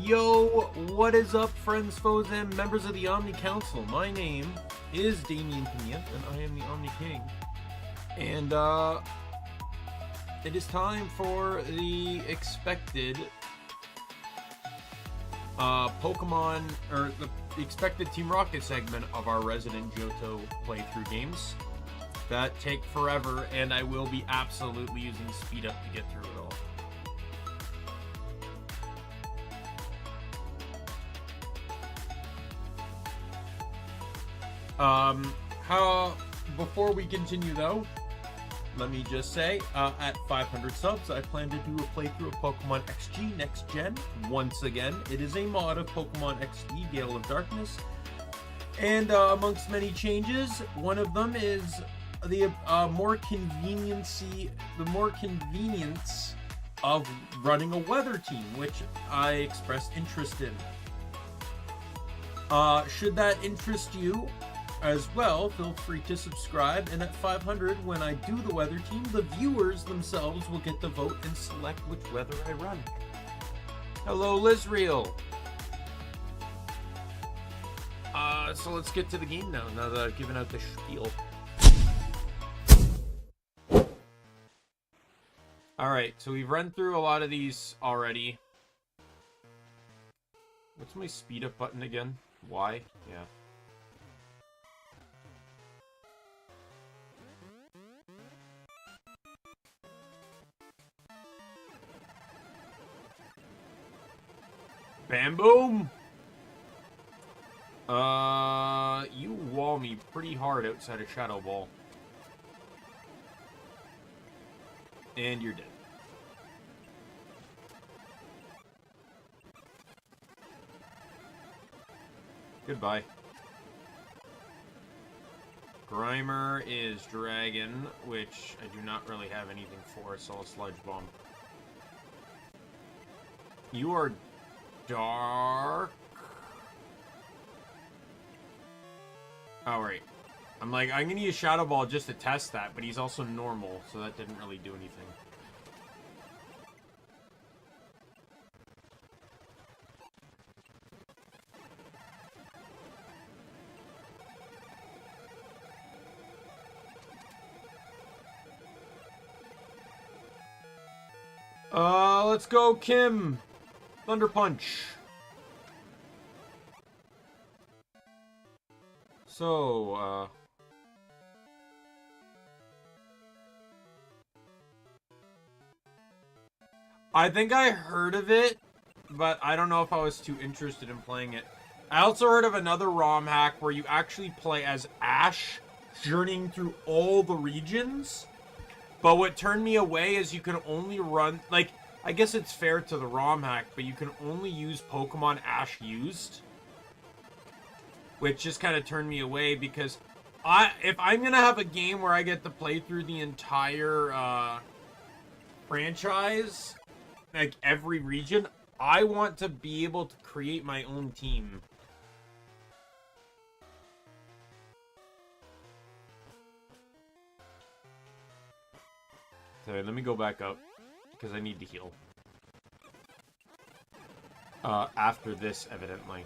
Yo, what is up, friends, foes, and members of the Omni Council? My name is Daimien Kamiya, and I am the Omni King. And, it is time for the expected, Pokemon, or the expected Team Rocket segment of our resident Johto playthrough games that take forever, and I will be absolutely using speed up to get through it all. Before we continue though, let me just say, at 500 subs, I plan to do a playthrough of Pokemon XG Next Gen. Once again, it is a mod of Pokemon XD Gale of Darkness. And amongst many changes, one of them is the more convenience of running a weather team, which I expressed interest in. Should that interest you as well, feel free to subscribe, and at 500, when I do the weather team, the viewers themselves will get to vote and select which weather I run. Hello, Lizreal! So let's get to the game now that I've given out the spiel. Alright, so we've run through a lot of these already. What's my speed up button again? Y? Yeah. Bam boom! You wall me pretty hard outside of Shadow Ball. And you're dead. Goodbye. Grimer is Dragon, which I do not really have anything for, so I'll Sludge Bomb. You are Dark. Alright. I'm gonna use Shadow Ball just to test that, but he's also normal, so that didn't really do anything. Let's go, Kim! Thunder Punch! So, I think I heard of it, but I don't know if I was too interested in playing it. I also heard of another ROM hack where you actually play as Ash, journeying through all the regions. But what turned me away is you can only run, like, I guess it's fair to the ROM hack, but you can only use Pokemon Ash used. Which just kind of turned me away because if I'm going to have a game where I get to play through the entire franchise, like every region, I want to be able to create my own team. So let me go back up because I need to heal. After this, evidently.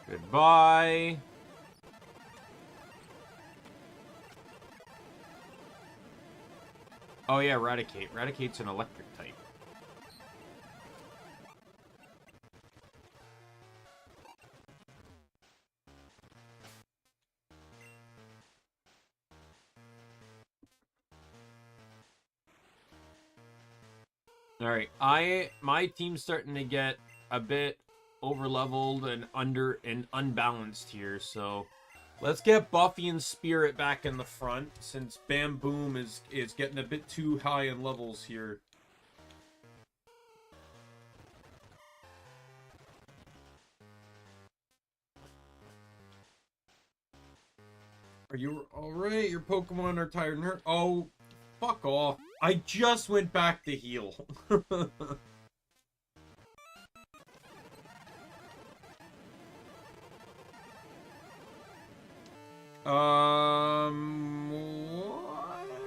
Goodbye. Oh yeah, Raticate. Raticate's an electric type. All right, my team's starting to get a bit over leveled and unbalanced here, so let's get Buffy and Spirit back in the front since Bam Boom is getting a bit too high in levels here. Are you alright? Your Pokemon are tired and hurt? Oh, fuck off. I just went back to heal. What are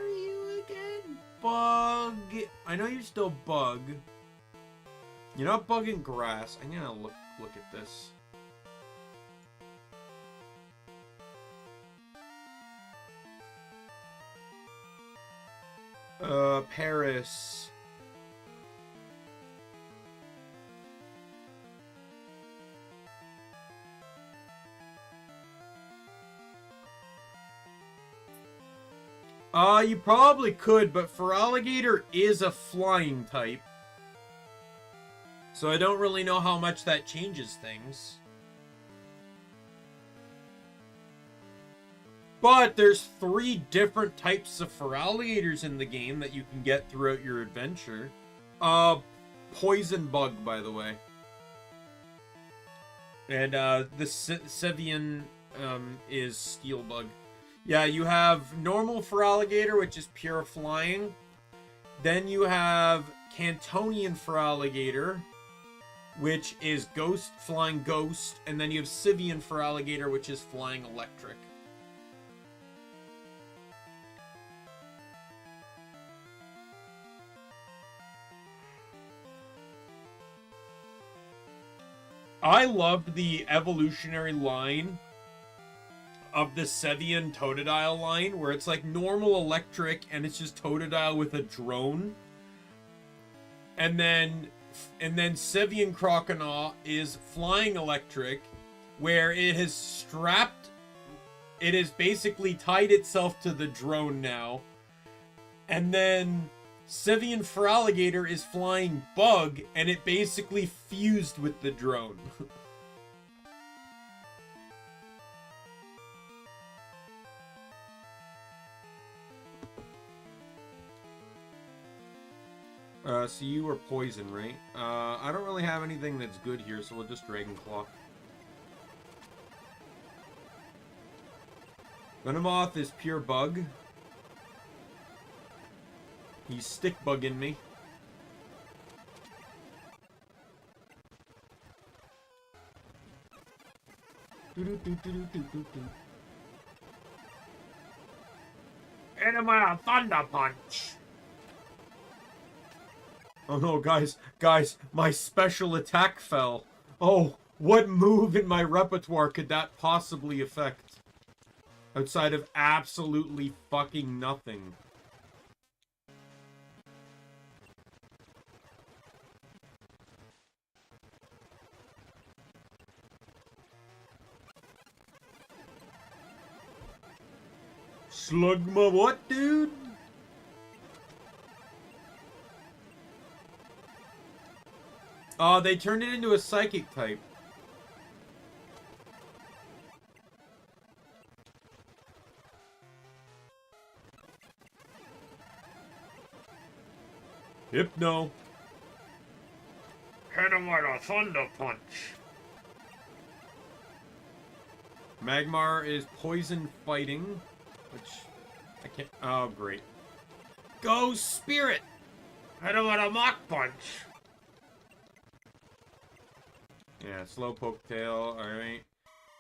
you again? Bug. I know you're still Bug. You're not bugging grass. I'm gonna look at this. Paris. You probably could, but Feraligatr is a flying type. So I don't really know how much that changes things. But there's 3 different types of Feraligatrs in the game that you can get throughout your adventure. Poison Bug, by the way. And, the Sevian, is Steel Bug. Yeah, you have normal Feraligatr, which is pure flying. Then you have Cantonian Feraligatr, which is flying ghost. And then you have Sivian Feraligatr, which is flying electric. I loved the evolutionary line of the Sevian Totodile line, where it's like normal electric and it's just Totodile with a drone. And then Sevian Croconaw is flying electric, where it has basically tied itself to the drone now. And then Sevian Feraligatr is flying Bug, and it basically fused with the drone. So you were Poison, right? I don't really have anything that's good here, so we'll just Dragon Claw. Venomoth is pure Bug. He's stick bugging me. Hit him with a Thunder Punch! Oh no, guys, my special attack fell. Oh, what move in my repertoire could that possibly affect? Outside of absolutely fucking nothing. Slugma what, dude? They turned it into a psychic type. Hypno. Hit him with a Thunder Punch. Magmar is poison fighting, which I can't. Oh, great. Go Spirit! Hit him with a Mach Punch. Yeah, Slowpoke Tail, alright.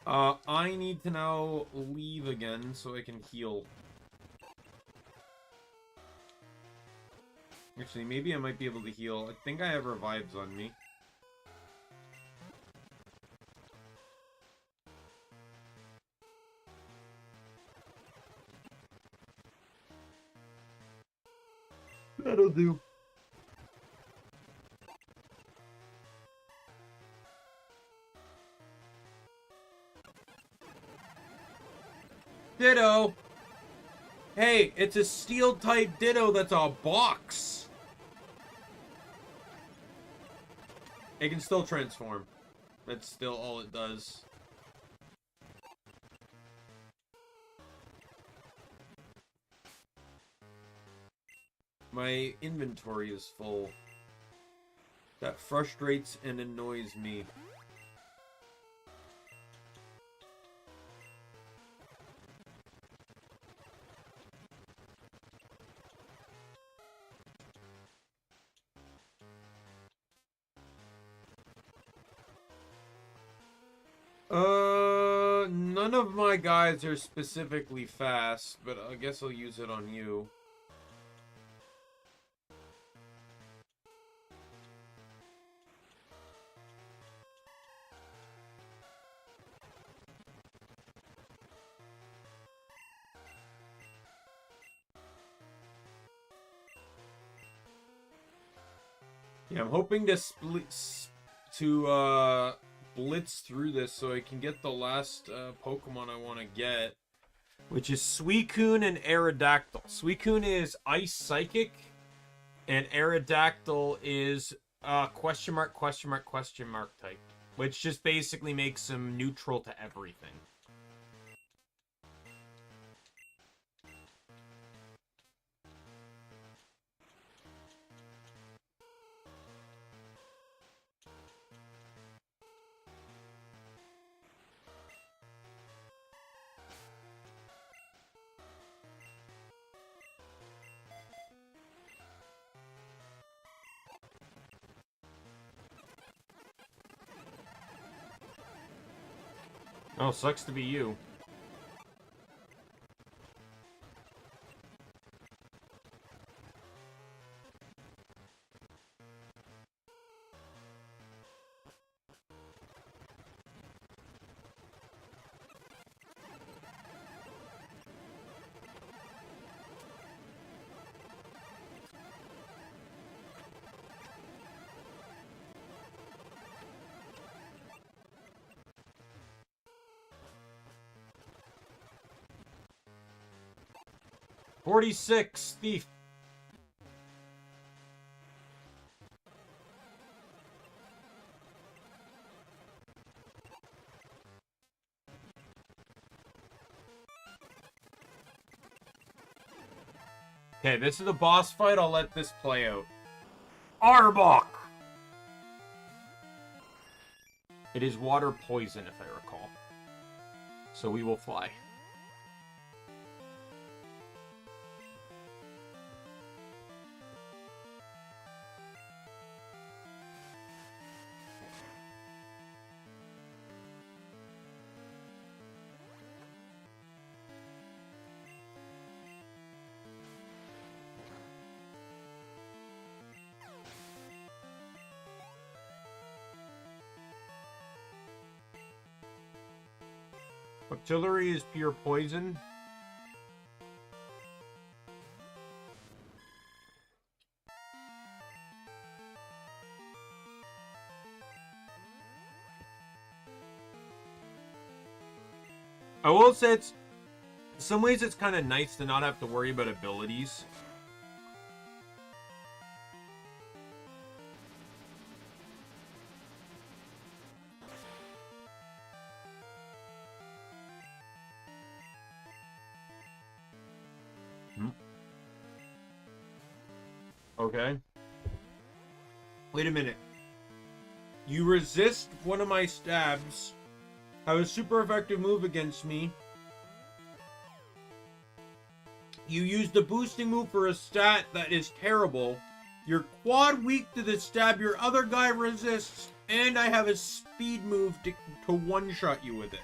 I need to now leave again so I can heal. Actually, maybe I might be able to heal. I think I have revives on me. That'll do. Ditto! Hey, it's a steel type Ditto that's a box! It can still transform. That's still all it does. My inventory is full. That frustrates and annoys me. None of my guys are specifically fast, but I guess I'll use it on you. Yeah, I'm hoping to blitz through this so I can get the last Pokemon I want to get, which is Suicune and Aerodactyl. Suicune is Ice Psychic, and Aerodactyl is question mark type, which just basically makes him neutral to everything. Oh, sucks to be you. .46 Thief. Okay, this is the boss fight. I'll let this play out. Arbok! It is water poison, if I recall. So we will fly. Artillery is pure poison. I will say in some ways it's kind of nice to not have to worry about abilities. Okay. Wait a minute. You resist one of my stabs. Have a super effective move against me. You use the boosting move for a stat that is terrible. You're quad weak to the stab your other guy resists. And I have a speed move to one-shot you with it.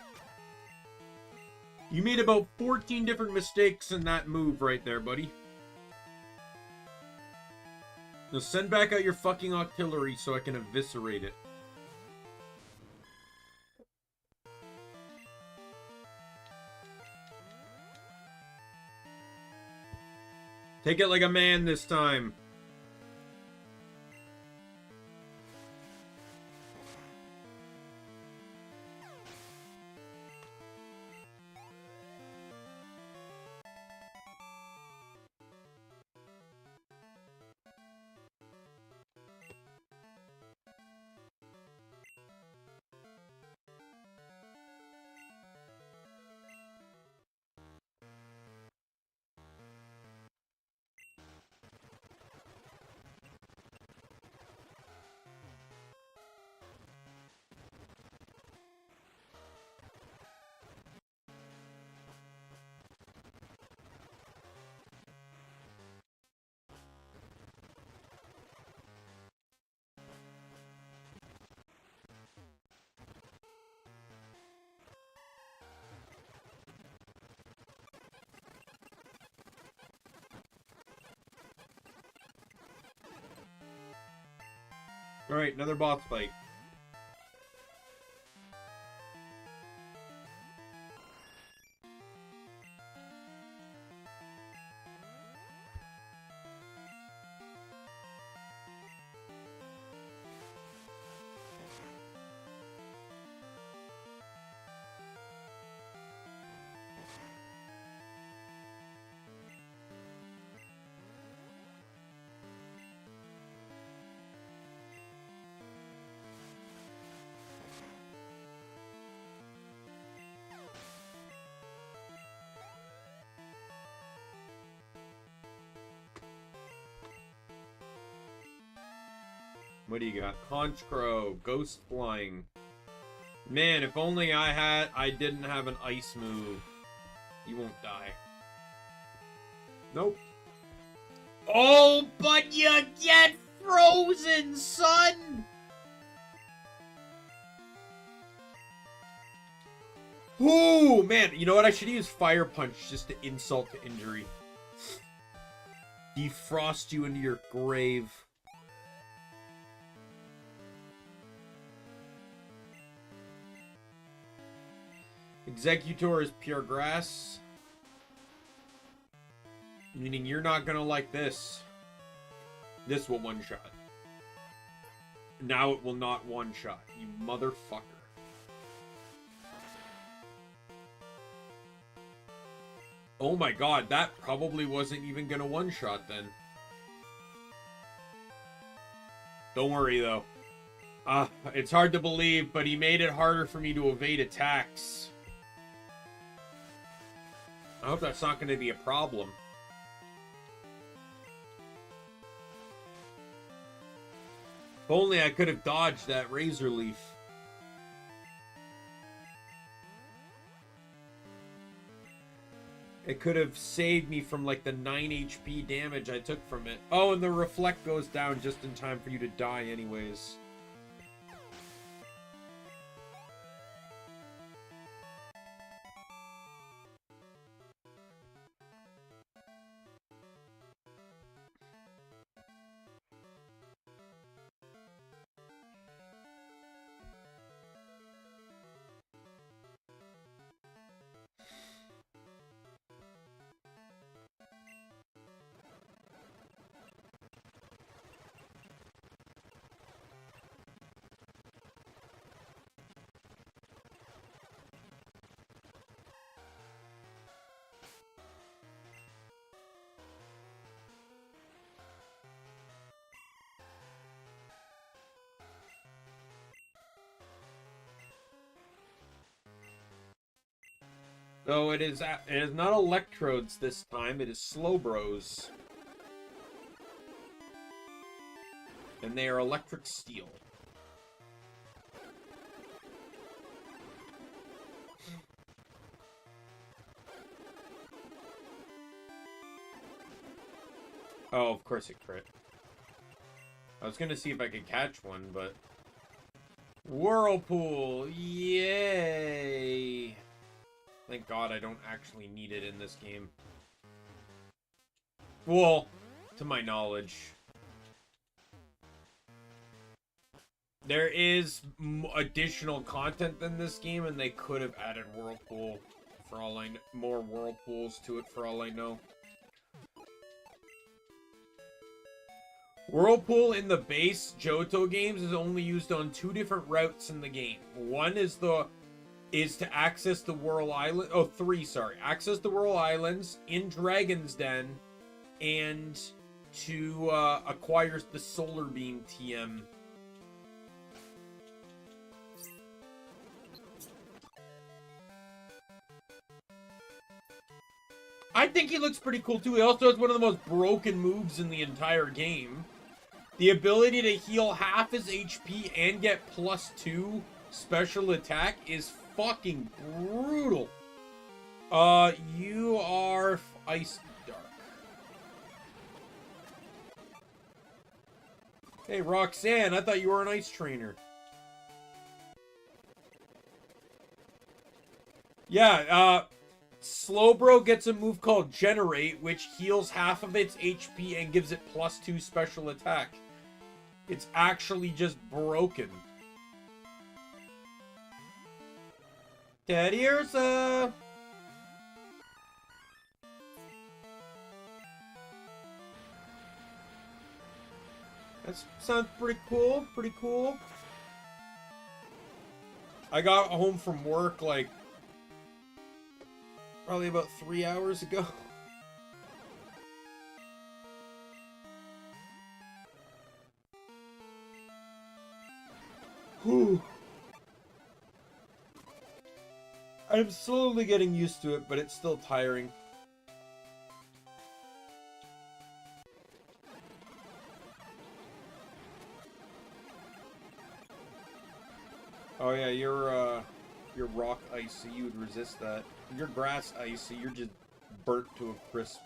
You made about 14 different mistakes in that move right there, buddy. Now send back out your fucking artillery so I can eviscerate it. Take it like a man this time. Alright, another boss fight. What do you got? Conch Crow, Ghost Flying. Man, if only I didn't have an ice move. You won't die. Nope. Oh, but you get frozen, son! Ooh, man, you know what? I should use Fire Punch just to insult to injury. Defrost you into your grave. Executor is pure grass. Meaning you're not gonna like this. This will one-shot. Now it will not one-shot, you motherfucker. Oh my god, that probably wasn't even gonna one-shot then. Don't worry though. It's hard to believe, but he made it harder for me to evade attacks. I hope that's not going to be a problem. If only I could have dodged that Razor Leaf. It could have saved me from like the 9 HP damage I took from it. Oh, and the Reflect goes down just in time for you to die anyways. So it is not electrodes this time, it is Slowbros. And they are electric steel. Oh, of course it crit. I was gonna see if I could catch one, but... Whirlpool! Yay! Thank God I don't actually need it in this game. Well, to my knowledge. There is additional content in this game, and they could have added Whirlpool for all I know. More Whirlpools to it for all I know. Whirlpool in the base Johto games is only used on 2 different routes in the game. One is to access the Whirl Island. Oh, 3, sorry. Access the Whirl Islands in Dragon's Den, and to acquire the Solar Beam TM. I think he looks pretty cool too. He also has one of the most broken moves in the entire game. The ability to heal half his HP and get +2 special attack is fucking brutal. You are Ice Dark. Hey, Roxanne, I thought you were an ice trainer. Yeah, Slowbro gets a move called Generate, which heals half of its HP and gives it +2 special attack. It's actually just broken. Teddy Ursa! That sounds pretty cool, pretty cool. I got home from work, like, probably about 3 hours ago. Whew. I'm slowly getting used to it, but it's still tiring. Oh yeah, you're rock ice, so you would resist that. You're grass ice, so you're just burnt to a crisp.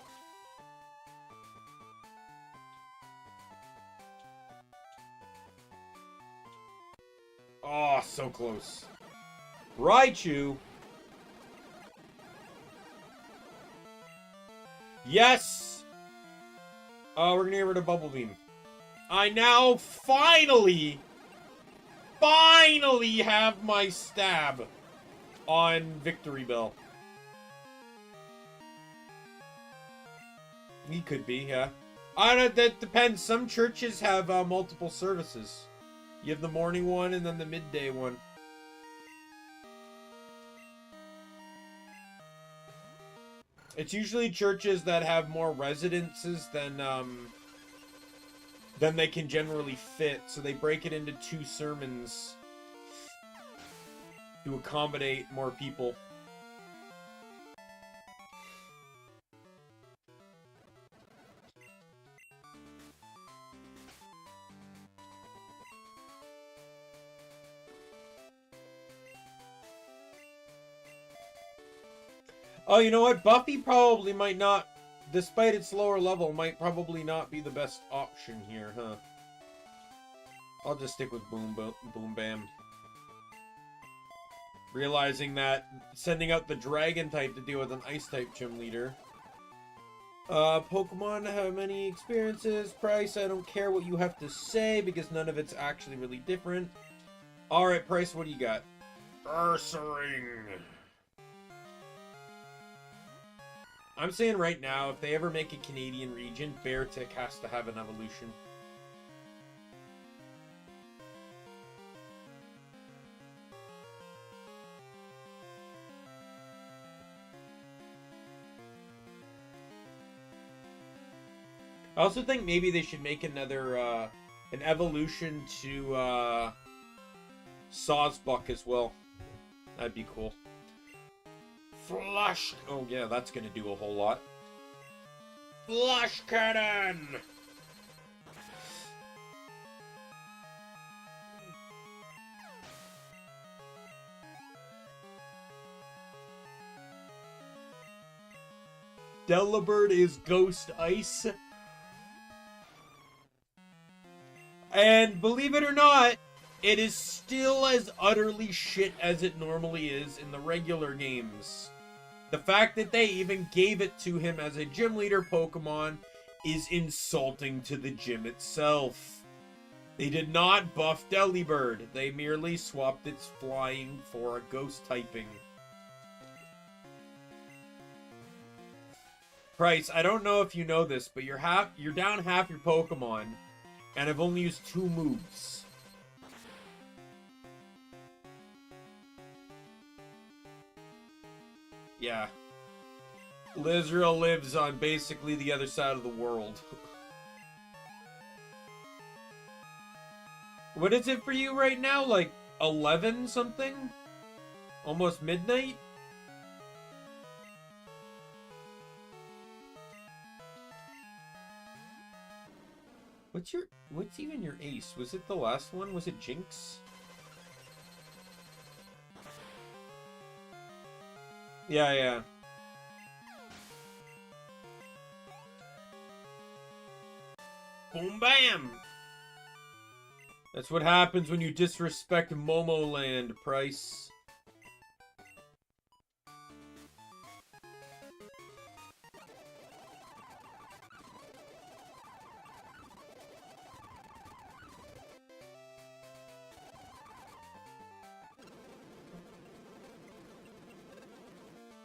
Oh, so close. Raichu! Yes! We're gonna get rid of Bubble Beam. I now finally have my stab on Victory Bell. He could be, yeah. I don't. That depends. Some churches have multiple services. You have the morning one and then the midday one. It's usually churches that have more residences than they can generally fit, so they break it into 2 sermons to accommodate more people. Oh, you know what? Buffy probably might not, despite its lower level, might probably not be the best option here, huh? I'll just stick with Boom Bam. Realizing that sending out the Dragon type to deal with an Ice type gym leader. Pokemon have many experiences. Price, I don't care what you have to say because none of it's actually really different. Alright, Price, what do you got? Ursaring. I'm saying right now, if they ever make a Canadian region, Beartic has to have an evolution. I also think maybe they should make another, an evolution to, Sawsbuck as well. That'd be cool. Flush! Oh yeah, that's gonna do a whole lot. Flush Cannon! Delibird is Ghost Ice. And believe it or not, it is still as utterly shit as it normally is in the regular games. The fact that they even gave it to him as a gym leader Pokemon is insulting to the gym itself. They did not buff Delibird. They merely swapped its flying for a ghost typing. Price, I don't know if you know this, but you're down half your Pokemon, and I've only used 2 moves. Yeah. Lizreal lives on basically the other side of the world. What is it for you right now? Like 11 something? Almost midnight? What's even your ace? Was it the last one? Was it Jinx? Yeah, yeah. Boom bam! That's what happens when you disrespect Momoland, Price.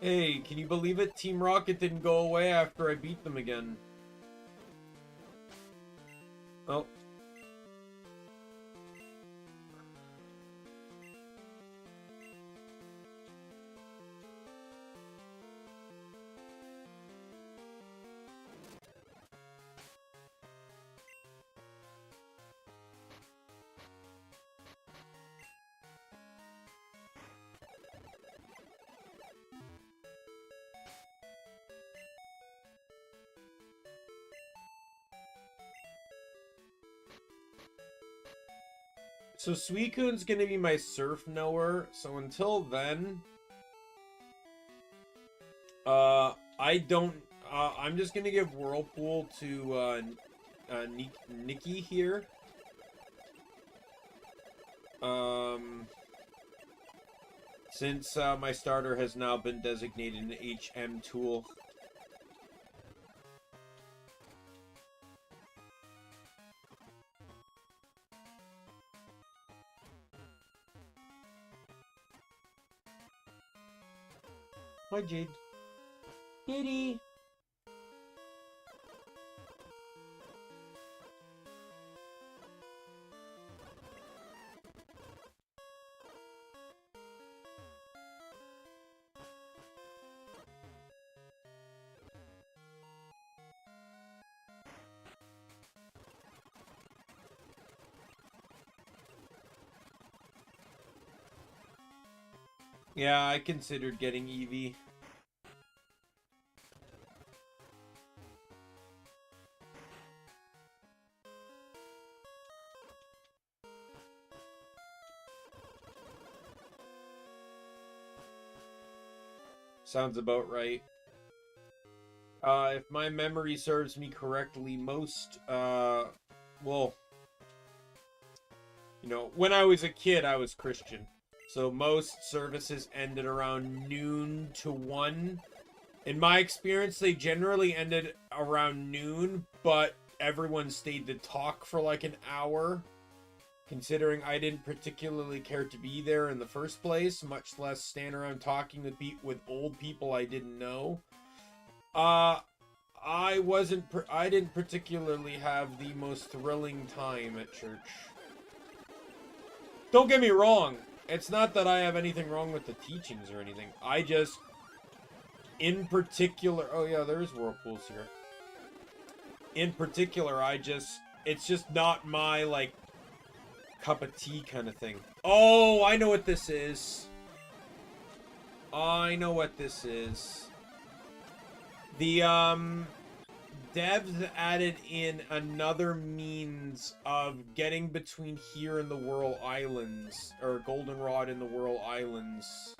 Hey, can you believe it? Team Rocket didn't go away after I beat them again. Oh. So Suicune's gonna be my surf knower, so until then, I don't, I'm just gonna give Whirlpool to, Nikki here. Since, my starter has now been designated an HM tool. Hi, Jade. Kitty! Yeah, I considered getting Eevee. Sounds about right. If my memory serves me correctly, most, well, you know, when I was a kid, I was Christian. So most services ended around noon to 1. In my experience, they generally ended around noon, but everyone stayed to talk for like an hour. Considering I didn't particularly care to be there in the first place, much less stand around talking with old people I didn't know. I didn't particularly have the most thrilling time at church. Don't get me wrong, it's not that I have anything wrong with the teachings or anything. I just, in particular, oh yeah, there's whirlpools here. In particular, it's just not my, like, cup of tea kind of thing. Oh, I know what this is. I know what this is. The, devs added in another means of getting between here and the Whirl Islands, or Goldenrod and the Whirl Islands.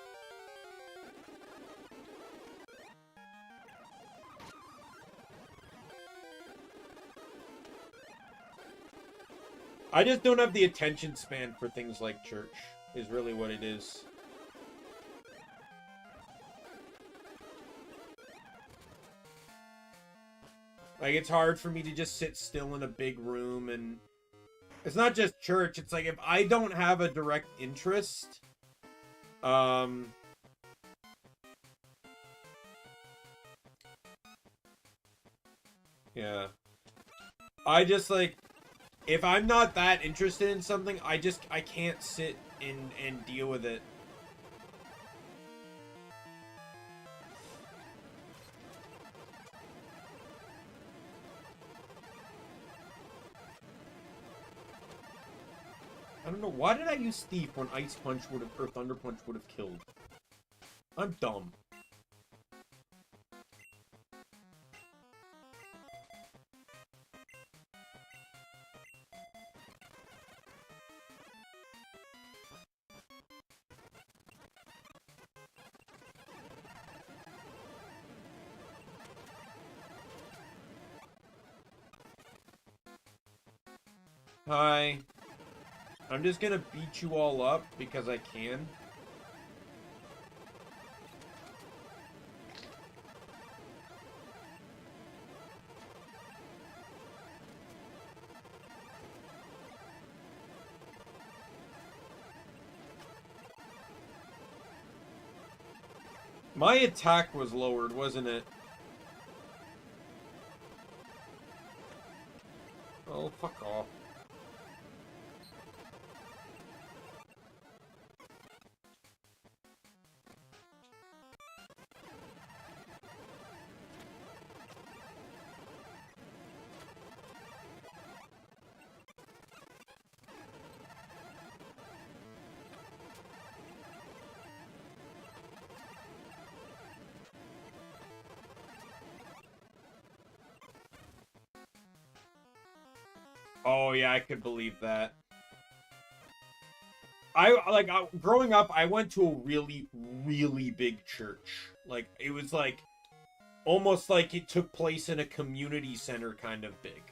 I just don't have the attention span for things like church, is really what it is. Like, it's hard for me to just sit still in a big room, and it's not just church, it's like if I don't have a direct interest, yeah. I just, like, if I'm not that interested in something, I can't sit and deal with it. I don't know, why did I use Thief when Ice Punch would have, or Thunder Punch would have killed? I'm dumb. Hi. I'm just gonna beat you all up because I can. My attack was lowered, wasn't it? Oh, fuck off. Oh, yeah, I could believe that. Growing up, I went to a really, really big church. Like, it was like, almost like it took place in a community center kind of big.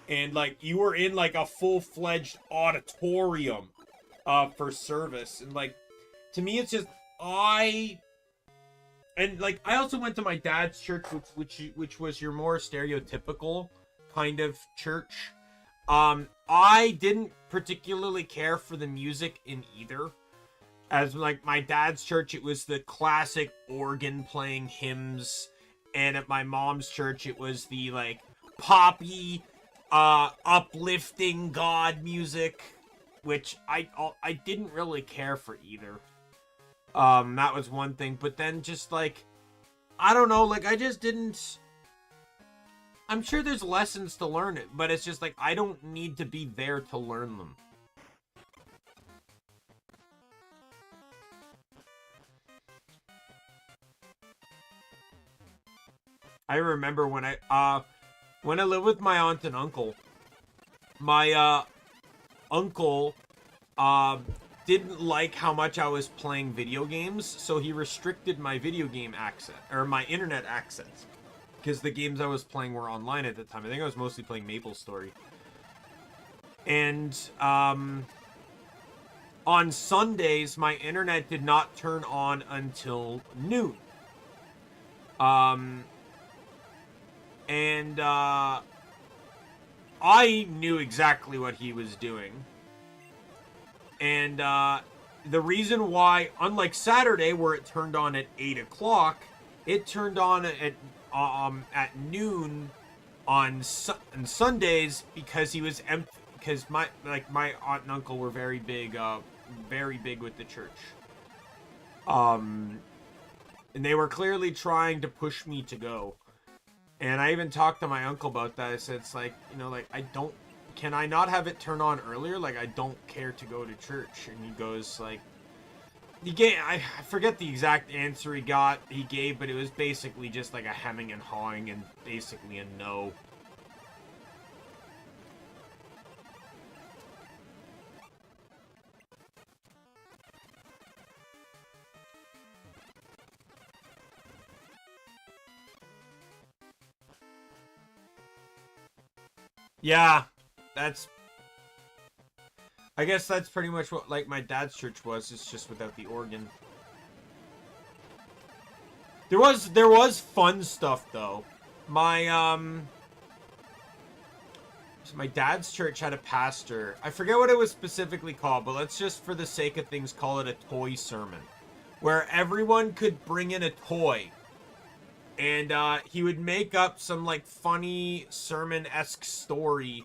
And, like, you were in, like, a full-fledged auditorium, for service. And, like, to me, it's just, and, like, I also went to my dad's church, which was your more stereotypical kind of church. I didn't particularly care for the music in either. As like my dad's church, it was the classic organ playing hymns, and at my mom's church, it was the like poppy, uplifting God music, which I didn't really care for either. That was one thing, but then just like I don't know, like I just didn't. I'm sure there's lessons to learn it, but it's just like I don't need to be there to learn them. I remember when I lived with my aunt and uncle, my uncle didn't like how much I was playing video games, so he restricted my video game access or my internet access. Because the games I was playing were online at the time. I think I was mostly playing MapleStory. And on Sundays, my internet did not turn on until noon. And I knew exactly what he was doing. And the reason why, unlike Saturday, where it turned on at 8 o'clock, it turned on at noon on Sundays because he was empty. Because my aunt and uncle were very big with the church. And they were clearly trying to push me to go. And I even talked to my uncle about that. I said, it's like, you know, like can I not have it turn on earlier? Like I don't care to go to church. And he goes like. I forget the exact answer he gave, but it was basically just like a hemming and hawing and basically a no. Yeah, I guess that's pretty much what like my dad's church was. It's just without the organ. There was fun stuff though. My dad's church had a pastor. I forget what it was specifically called, but let's just for the sake of things call it a toy sermon, where everyone could bring in a toy. And he would make up some like funny sermon-esque story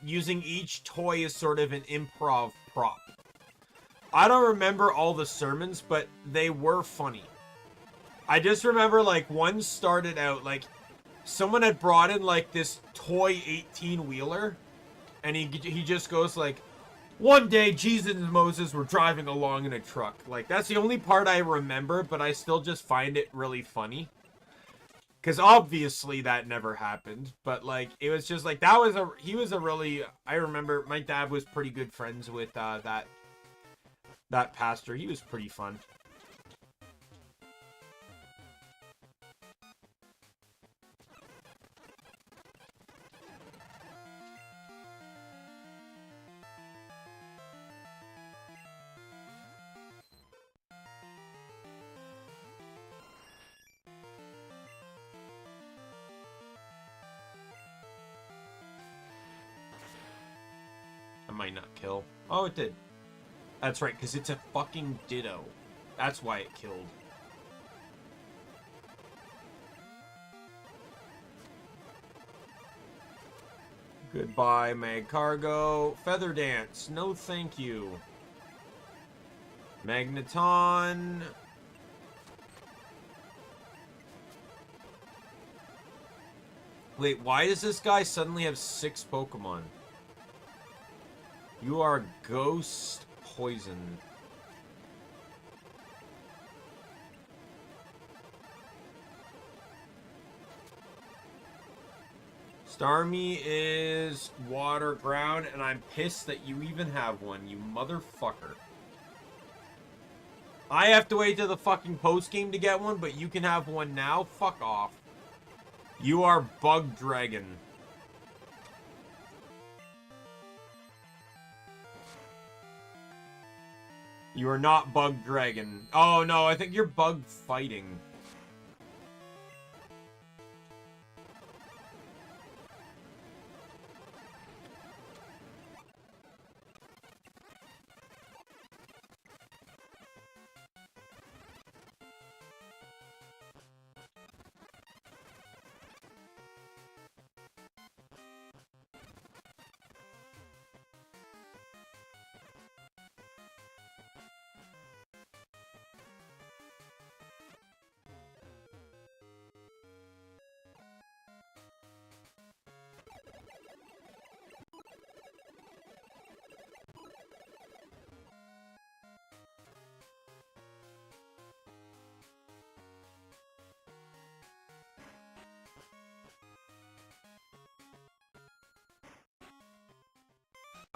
using each toy as sort of an improv prop. I don't remember all the sermons, but they were funny. I just remember like one started out like someone had brought in like this toy 18-wheeler, and he just goes like, one day Jesus and Moses were driving along in a truck. Like that's the only part I remember, but I still just find it really funny. Because obviously that never happened, but like it was just like he was a really, I remember my dad was pretty good friends with that pastor. He was pretty fun. I might not kill. Oh, it did. That's right, because it's a fucking Ditto. That's why it killed. Goodbye, Mag Cargo. Feather Dance. No, thank you. Magneton. Wait, why does this guy suddenly have 6 Pokemon? You are Ghost Poison. Starmie is water ground, and I'm pissed that you even have one, you motherfucker. I have to wait till the fucking post game to get one, but you can have one now? Fuck off. You are Bug Dragon. You are not Bug Dragon. Oh no, I think you're Bug Fighting.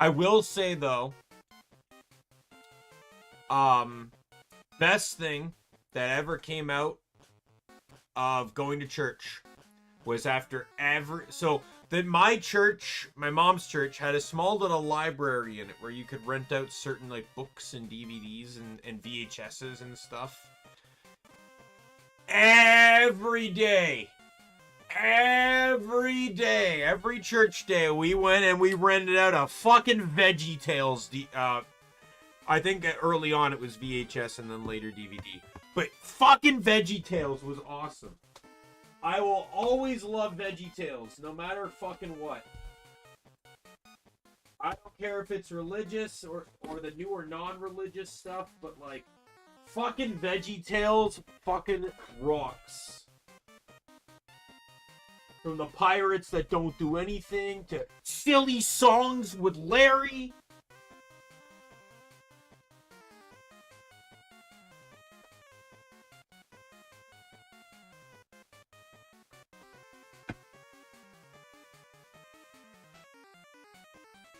I will say though, best thing that ever came out of going to church was after my church, my mom's church, had a small little library in it where you could rent out certain like books and DVDs and VHSs and stuff. Every day, every church day, we went and we rented out a fucking VeggieTales. I think early on it was VHS and then later DVD. But fucking VeggieTales was awesome. I will always love VeggieTales, no matter fucking what. I don't care if it's religious or the new or non-religious stuff, but like, fucking VeggieTales fucking rocks. From the pirates that don't do anything to silly songs with Larry.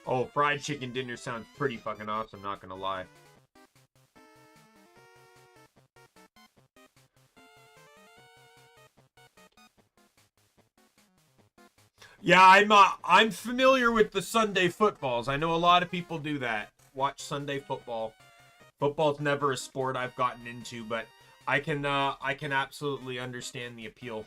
Oh, fried chicken dinner sounds pretty fucking awesome, not gonna lie. Yeah, I'm familiar with the Sunday footballs. I know a lot of people do that. Watch Sunday football. Football's never a sport I've gotten into, but I can absolutely understand the appeal.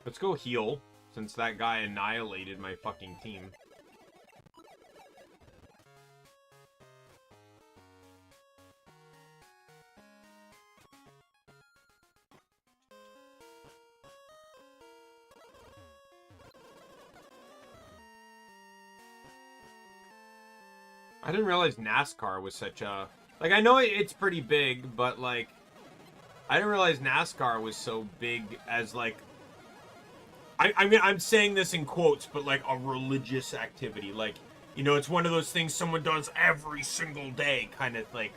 Let's go heal, since that guy annihilated my fucking team. I didn't realize NASCAR was such a... Like, I know it's pretty big, but, like... I didn't realize NASCAR was so big as, like... I mean, I'm saying this in quotes, but, like, a religious activity. Like, you know, it's one of those things someone does every single day, kind of, like...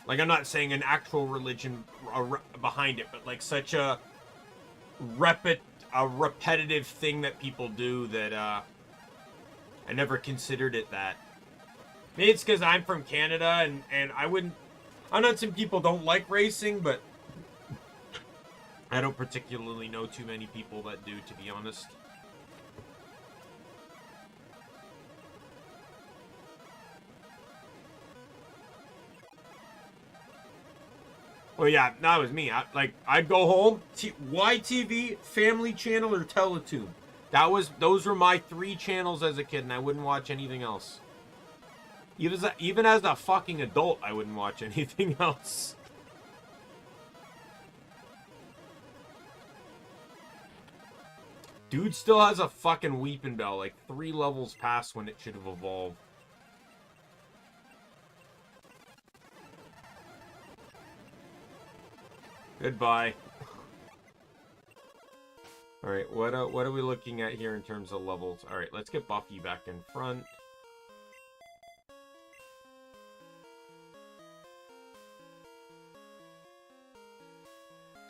Like, I'm not saying an actual religion behind it, but, like, such a repetitive thing that people do that, I never considered it that. Maybe it's because I'm from Canada, and I'm not saying people don't like racing, but I don't particularly know too many people that do, to be honest. Well, yeah, that was me. I'd go home, YTV, Family Channel, or Teletoon. Those were my 3 channels as a kid, and I wouldn't watch anything else. Even as a fucking adult, I wouldn't watch anything else. Dude still has a fucking weeping bell, like 3 levels past when it should have evolved. Goodbye. Alright, what are we looking at here in terms of levels? Alright, let's get Buffy back in front.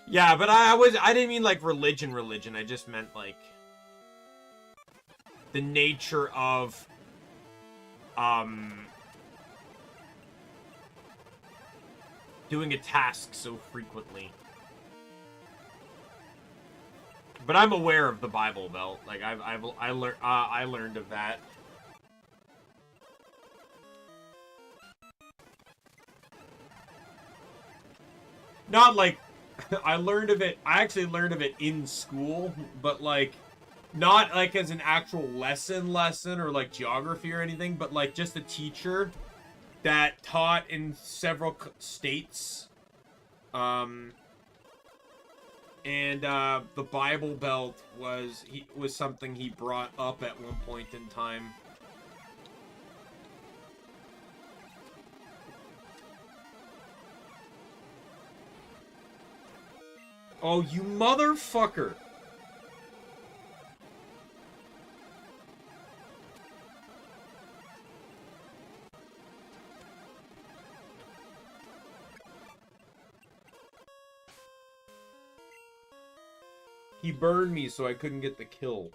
Yeah, but I didn't mean like religion. I just meant like the nature of doing a task so frequently. But I'm aware of the Bible Belt. Like I learned of that. Not like I learned of it. I actually learned of it in school, but like not like as an actual lesson or like geography or anything, but like just a teacher that taught in several states. And the Bible Belt was something he brought up at one point in time. Oh, you motherfucker! He burned me so I couldn't get the kill.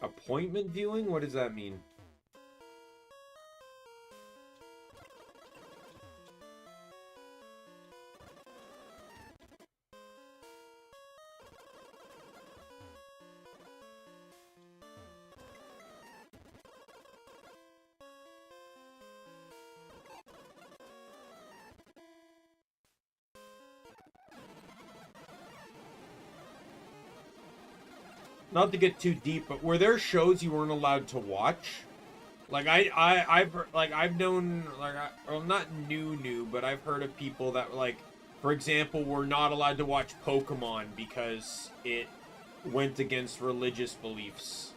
Appointment viewing? What does that mean? Not to get too deep, but were there shows you weren't allowed to watch? Like I've known like well not new, but I've heard of people that like, for example, were not allowed to watch Pokemon because it went against religious beliefs.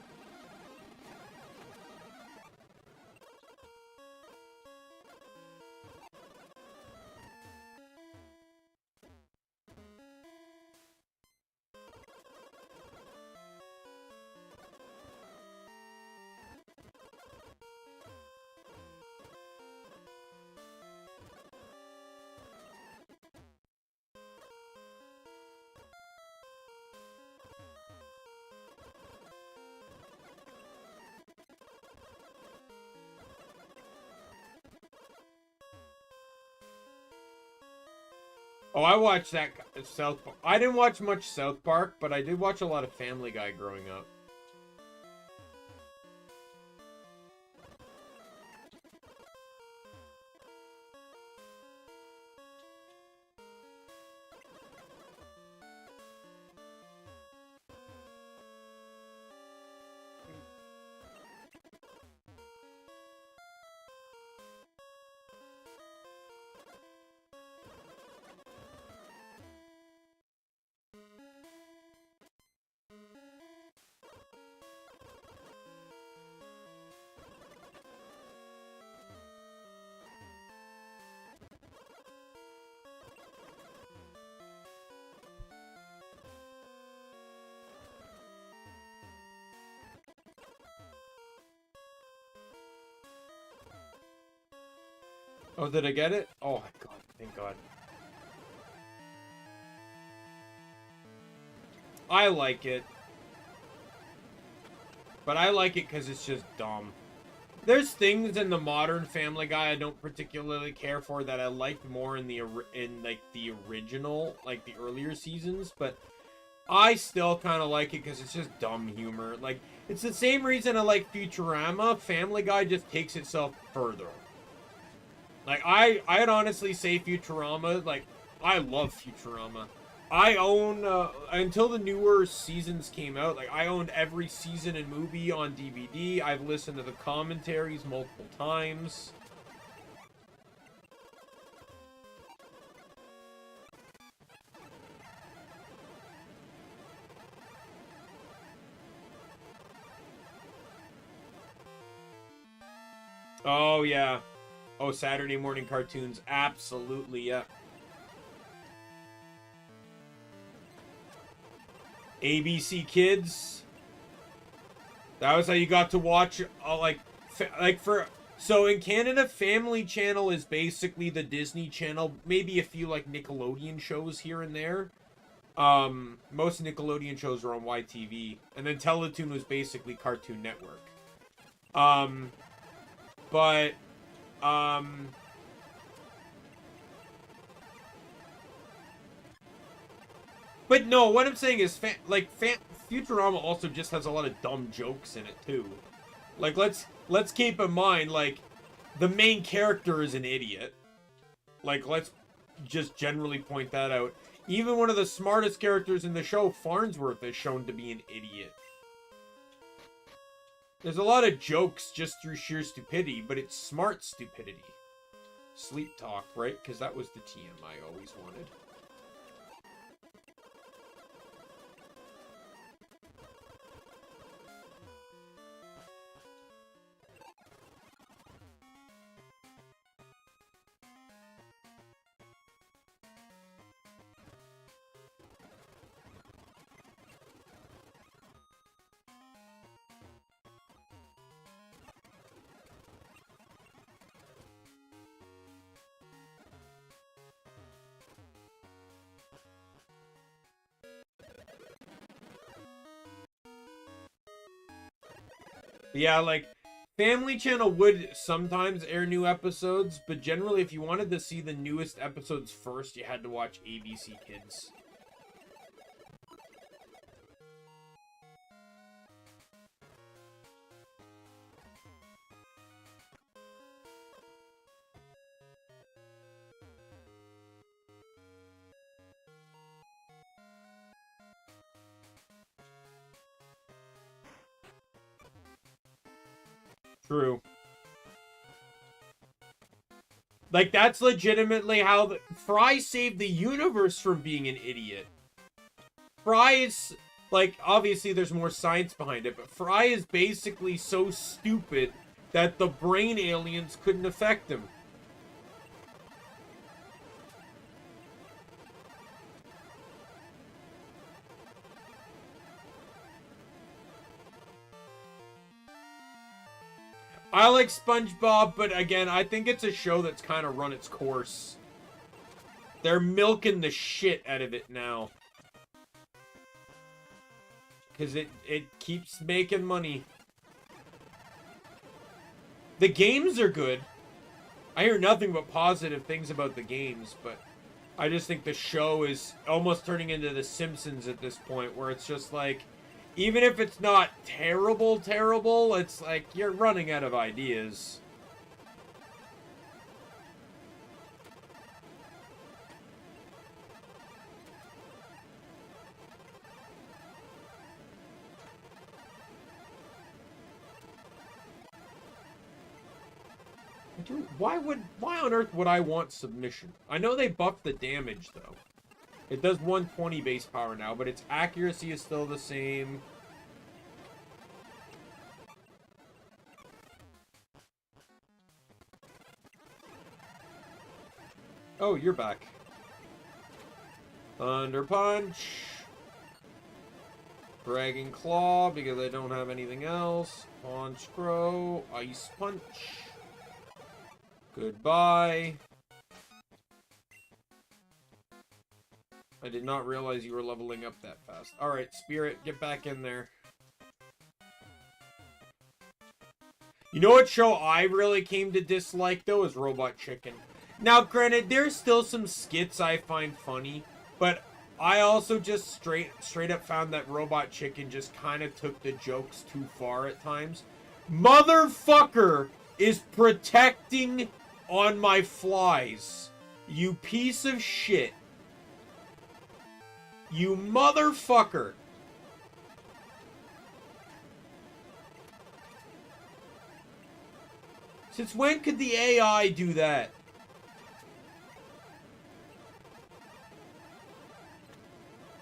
Oh, I watched that South Park. I didn't watch much South Park, but I did watch a lot of Family Guy growing up. Oh, did I get it? Oh my god, thank god. I like it. But I like it because it's just dumb. There's things in the modern Family Guy I don't particularly care for that I liked more in the original, like the earlier seasons, but I still kind of like it because it's just dumb humor. Like, it's the same reason I like Futurama. Family Guy just takes itself further. Like, I'd honestly say Futurama, like, I love Futurama. I own, until the newer seasons came out, like, I owned every season and movie on DVD. I've listened to the commentaries multiple times. Oh, yeah. Oh, Saturday morning cartoons. Absolutely, yeah. ABC Kids. That was how you got to watch, so in Canada, Family Channel is basically the Disney Channel. Maybe a few, like, Nickelodeon shows here and there. Most Nickelodeon shows were on YTV. And then Teletoon was basically Cartoon Network. But no, what I'm saying is, Futurama also just has a lot of dumb jokes in it too. Like, let's keep in mind, like, the main character is an idiot. Like, let's just generally point that out. Even one of the smartest characters in the show, Farnsworth, is shown to be an idiot. There's a lot of jokes just through sheer stupidity, but it's smart stupidity. Sleep talk, right? Because that was the TM I always wanted. Yeah, like, Family Channel would sometimes air new episodes, but generally, if you wanted to see the newest episodes first, you had to watch ABC Kids. True. Like, that's legitimately how Fry saved the universe from being an idiot. Fry is, like, obviously there's more science behind it, but Fry is basically so stupid that the brain aliens couldn't affect him. I like SpongeBob, but again, I think it's a show that's kind of run its course. They're milking the shit out of it now. Because it keeps making money. The games are good. I hear nothing but positive things about the games, but I just think the show is almost turning into The Simpsons at this point, where it's just like, even if it's not terrible, it's like you're running out of ideas. Dude, why on earth would I want submission? I know they buffed the damage, though. It does 120 base power now, but its accuracy is still the same. Oh, you're back. Thunder Punch. Dragon Claw, because I don't have anything else. Punch Crow. Ice Punch. Goodbye. I did not realize you were leveling up that fast. Alright, Spirit, get back in there. You know what show I really came to dislike, though, is Robot Chicken. Now, granted, there's still some skits I find funny, but I also just straight up found that Robot Chicken just kind of took the jokes too far at times. Motherfucker is protecting on my flies. You piece of shit. You motherfucker. Since when could the AI do that?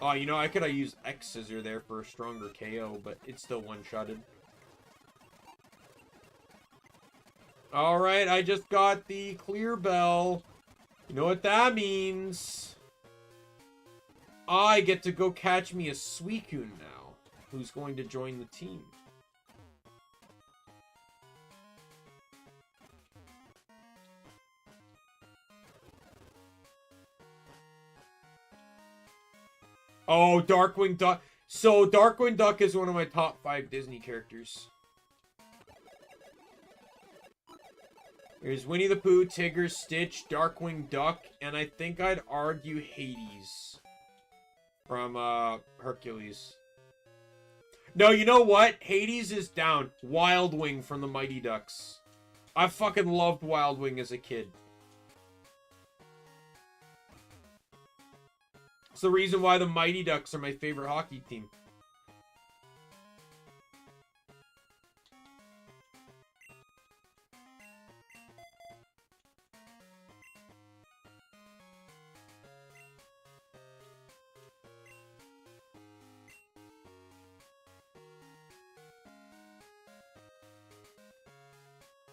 Oh, you know, I could have used X Scissor there for a stronger KO, but it's still one-shotted. Alright, I just got the clear bell. You know what that means? I get to go catch me a Suicune now, who's going to join the team. Oh, Darkwing Duck. So, Darkwing Duck is one of my top 5 Disney characters. There's Winnie the Pooh, Tigger, Stitch, Darkwing Duck, and I think I'd argue Hades from Hercules. No, you know what? Hades is down. Wild Wing from the Mighty Ducks. I fucking loved Wild Wing as a kid. It's the reason why the Mighty Ducks are my favorite hockey team.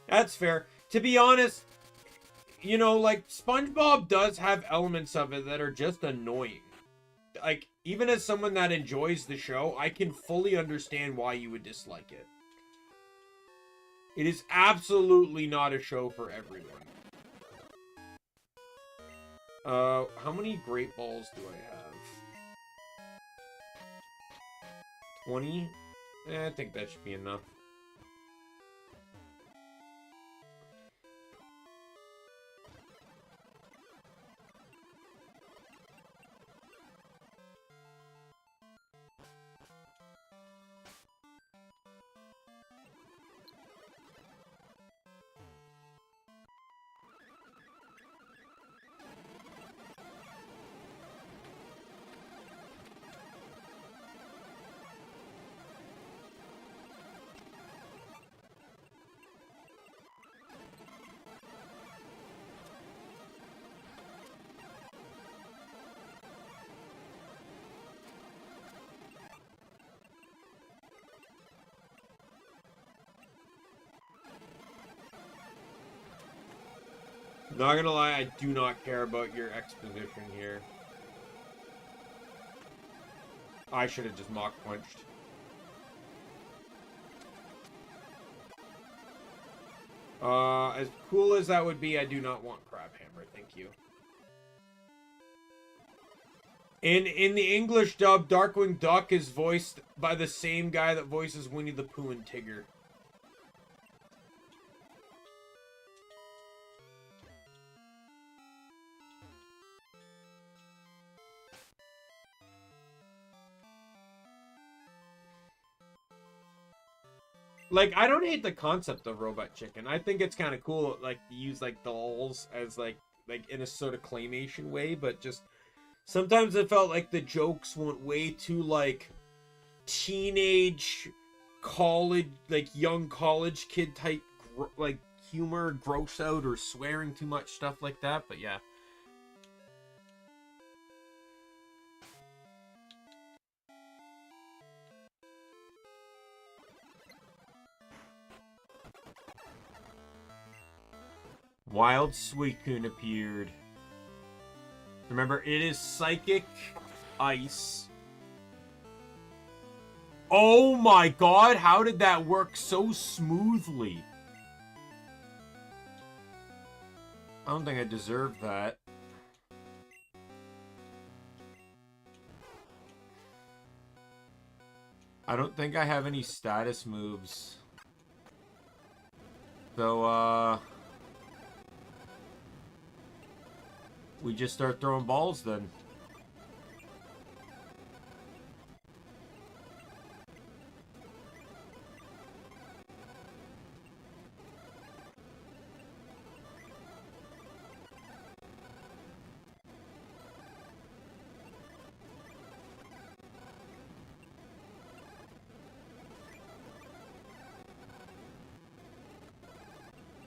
That's fair. To be honest, you know, like, SpongeBob does have elements of it that are just annoying. Like, even as someone that enjoys the show, I can fully understand why you would dislike it. It is absolutely not a show for everyone. How many Great Balls do I have? 20? I think that should be enough. Not gonna lie, I do not care about your exposition here. I should have just Mach Punched. As cool as that would be, I do not want Crab Hammer, thank you. In the English dub, Darkwing Duck is voiced by the same guy that voices Winnie the Pooh and Tigger. Like, I don't hate the concept of Robot Chicken. I think it's kind of cool, like, to use, like, dolls as, like, in a sort of claymation way, but just... Sometimes it felt like the jokes went way too, like, teenage, college, like, young college kid type, like, humor, gross out, or swearing too much, stuff like that, but yeah. Wild Suicune appeared. Remember, it is Psychic Ice. Oh my god, how did that work so smoothly? I don't think I deserved that. I don't think I have any status moves. So, we just start throwing balls then.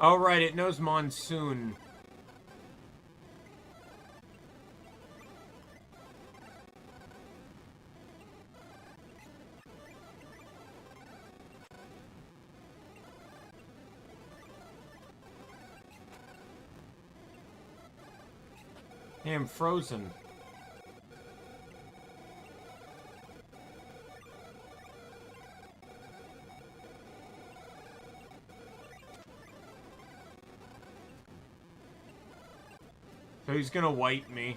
Oh, right, it knows monsoon. Hey, I'm frozen. So he's gonna wipe me.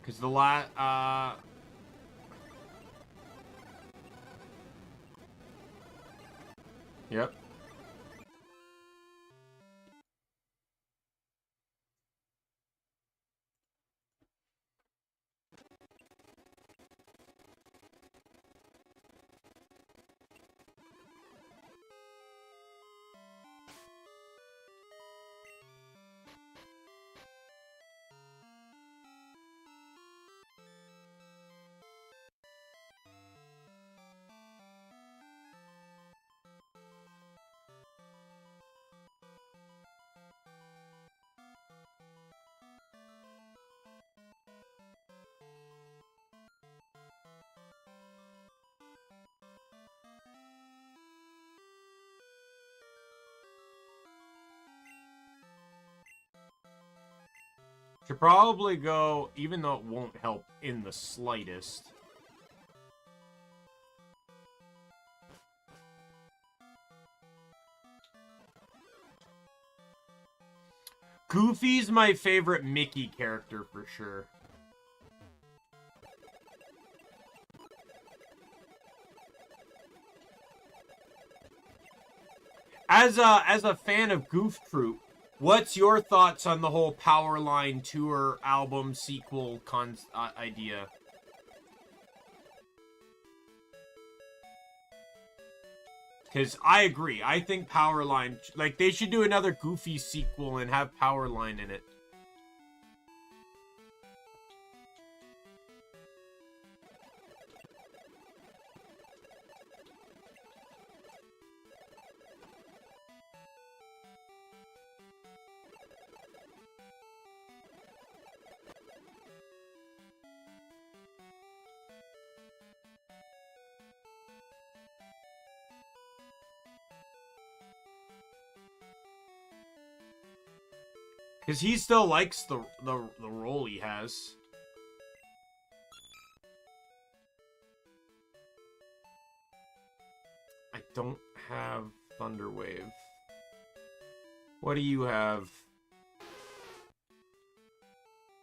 Cause the Yep. Should probably go, even though it won't help in the slightest. Goofy's my favorite Mickey character for sure. As a fan of Goof Troop, what's your thoughts on the whole Powerline Tour album sequel idea? Because I agree. I think Powerline, like, they should do another Goofy sequel and have Powerline in it. Because he still likes the role he has. I don't have Thunderwave. What do you have?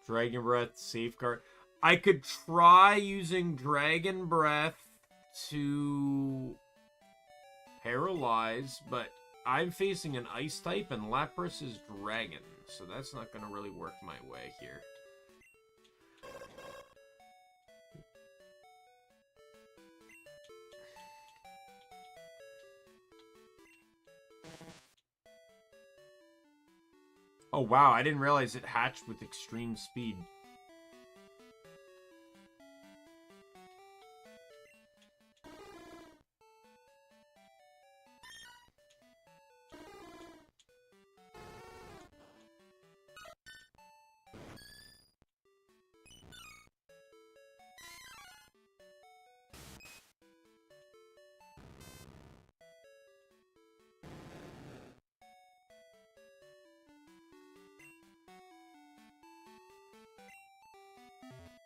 Dragon Breath, Safeguard. I could try using Dragon Breath to paralyze, but I'm facing an Ice type and Lapras is Dragon, so that's not going to really work my way here. Oh wow, I didn't realize it hatched with extreme speed.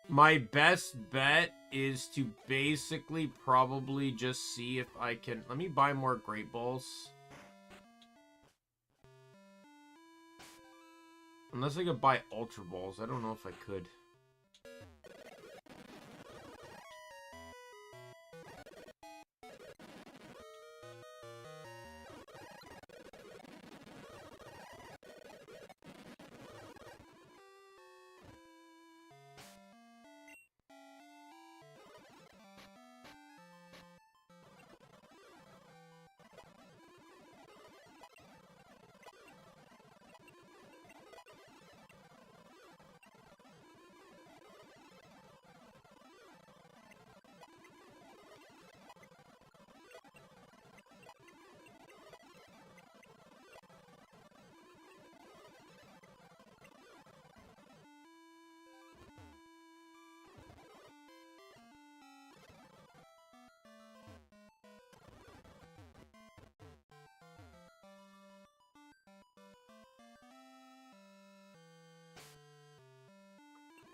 My best bet is to basically probably just see if I can... Let me buy more Great Balls. Unless I could buy Ultra Balls. I don't know if I could.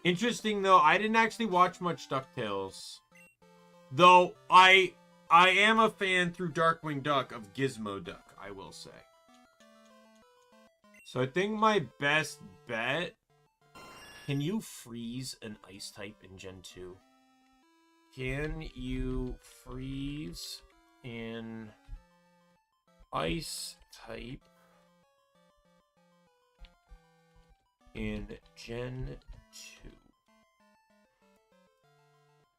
Interesting, though, I didn't actually watch much DuckTales. Though, I am a fan through Darkwing Duck of Gizmo Duck, I will say. So I think my best bet... Can you freeze an ice type in Gen 2? Can you freeze an ice type in Gen 2?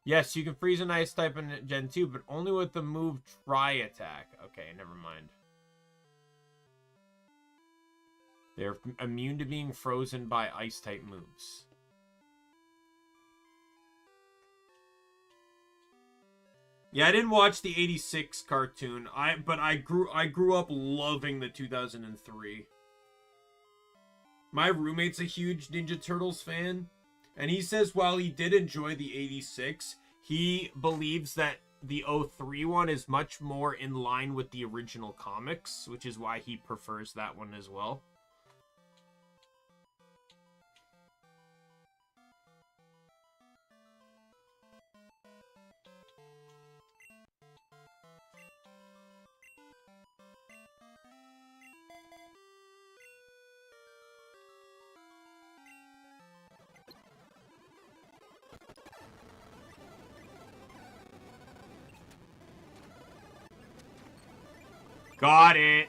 Yes, you can freeze an ice type in Gen 2, but only with the move Try Attack. Okay, never mind. They're immune to being frozen by ice type moves. Yeah, I didn't watch the 86 cartoon. But I grew up loving the 2003. My roommate's a huge Ninja Turtles fan, and he says while he did enjoy the 86, he believes that the 03 one is much more in line with the original comics, which is why he prefers that one as well. Got it.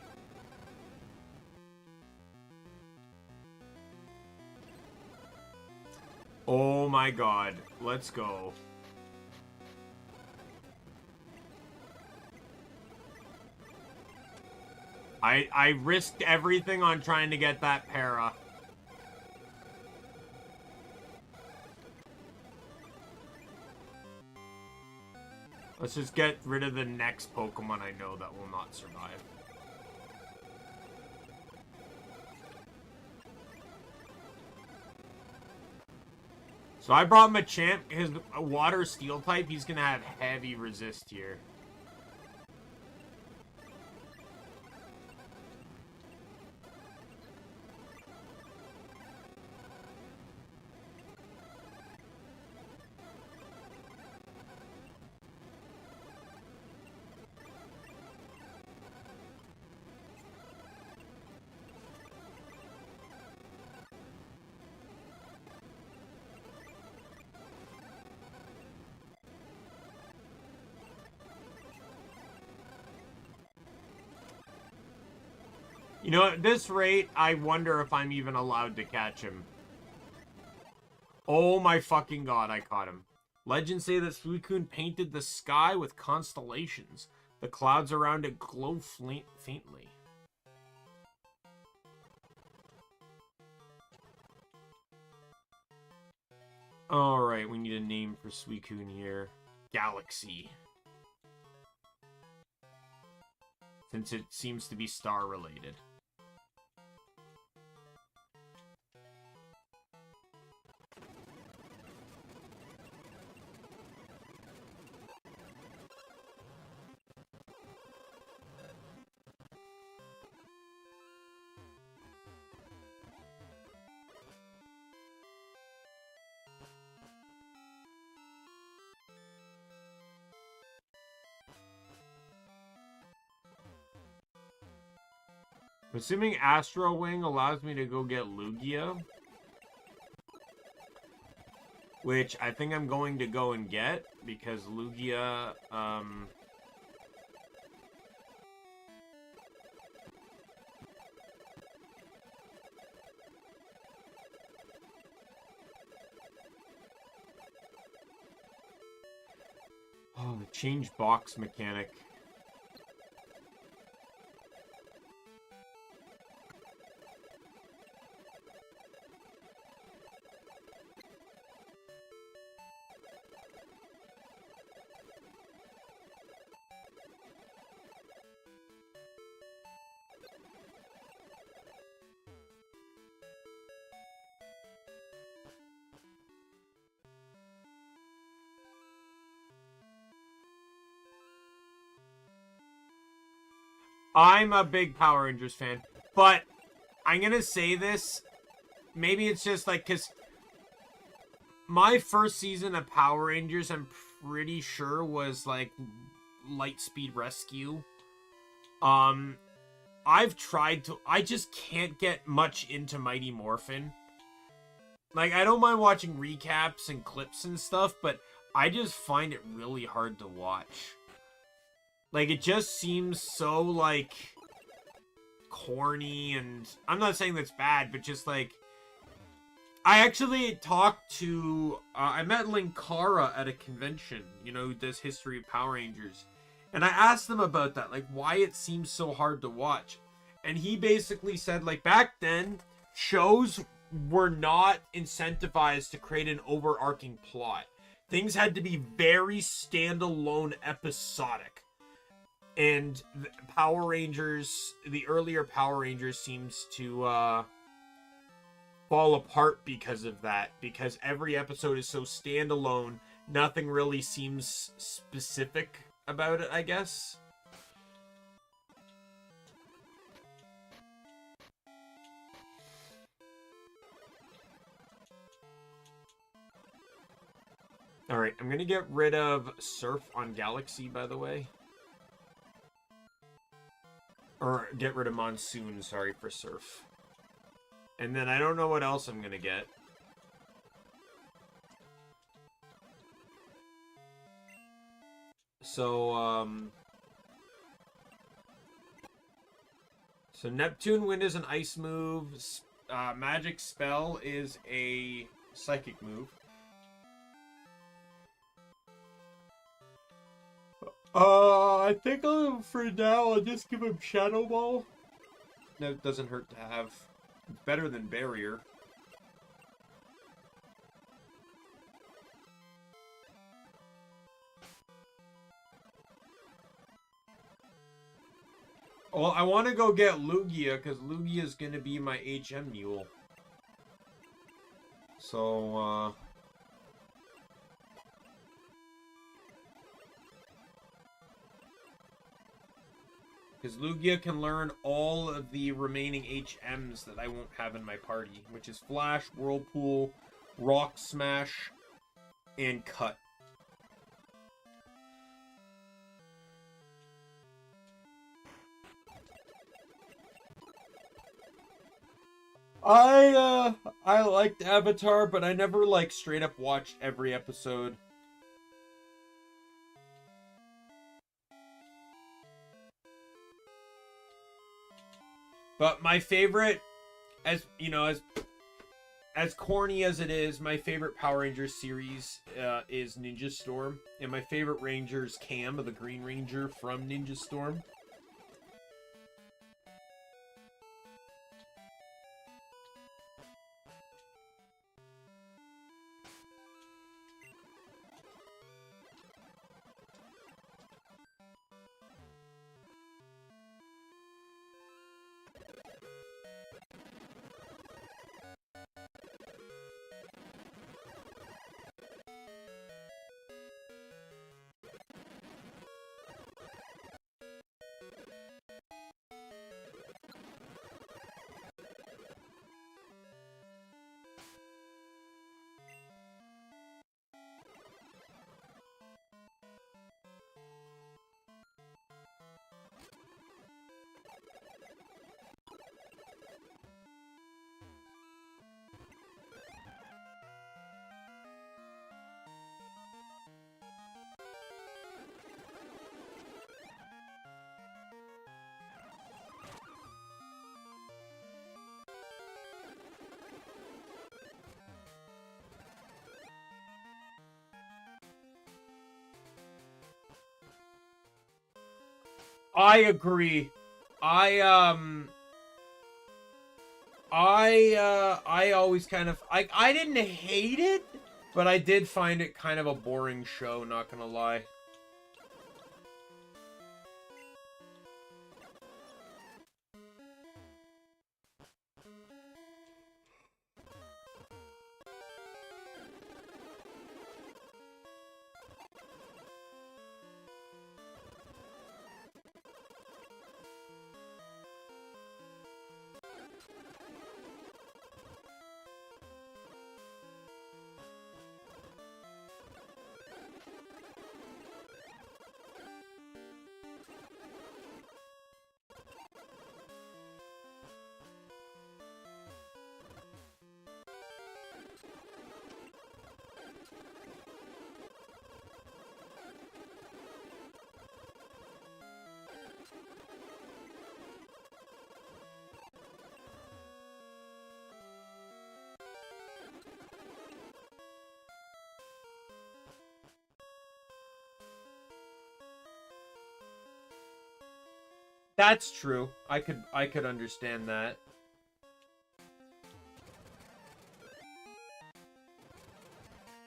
Oh my god. Let's go. I risked everything on trying to get that para. Let's just get rid of the next Pokemon I know that will not survive. So I brought Machamp. His water steel type, he's gonna have heavy resist here. You know, at this rate, I wonder if I'm even allowed to catch him. Oh my fucking god, I caught him. Legends say that Suicune painted the sky with constellations. The clouds around it glow faintly. Alright, we need a name for Suicune here. Galaxy. Since it seems to be star-related. Assuming Astro Wing allows me to go get Lugia. Which I think I'm going to go and get, because Lugia, oh, the change box mechanic. I'm a big Power Rangers fan, but I'm gonna say this, maybe it's just like, because my first season of Power Rangers, I'm pretty sure, was like Lightspeed Rescue. I've tried to, I just can't get much into Mighty Morphin. Like, I don't mind watching recaps and clips and stuff, but I just find it really hard to watch. Like, it just seems so, like, corny, and I'm not saying that's bad, but just, like, I actually talked to, I met Linkara at a convention, you know, who does History of Power Rangers, and I asked him about that, like, why it seems so hard to watch, and he basically said, like, back then, shows were not incentivized to create an overarching plot. Things had to be very standalone episodic. And Power Rangers, the earlier Power Rangers seems to fall apart because of that. Because every episode is so standalone, nothing really seems specific about it, I guess. Alright, I'm gonna get rid of Surf on Galaxy, by the way. Or get rid of Monsoon, sorry, for Surf. And then I don't know what else I'm gonna get. So, so Neptune Wind is an ice move. Magic Spell is a psychic move. I think for now I'll just give him Shadow Ball. That doesn't hurt to have. It's better than Barrier. Well, I want to go get Lugia, because Lugia is going to be my HM mule. So, because Lugia can learn all of the remaining HMs that I won't have in my party, which is Flash, Whirlpool, Rock Smash, and Cut. I liked Avatar, but I never, like, straight up watched every episode. But my favorite, as you know, as corny as it is, my favorite Power Rangers series is Ninja Storm, and my favorite Ranger is Cam, the Green Ranger from Ninja Storm. I agree. I always kind of I didn't hate it, but I did find it kind of a boring show, not gonna lie. That's true. I could understand that.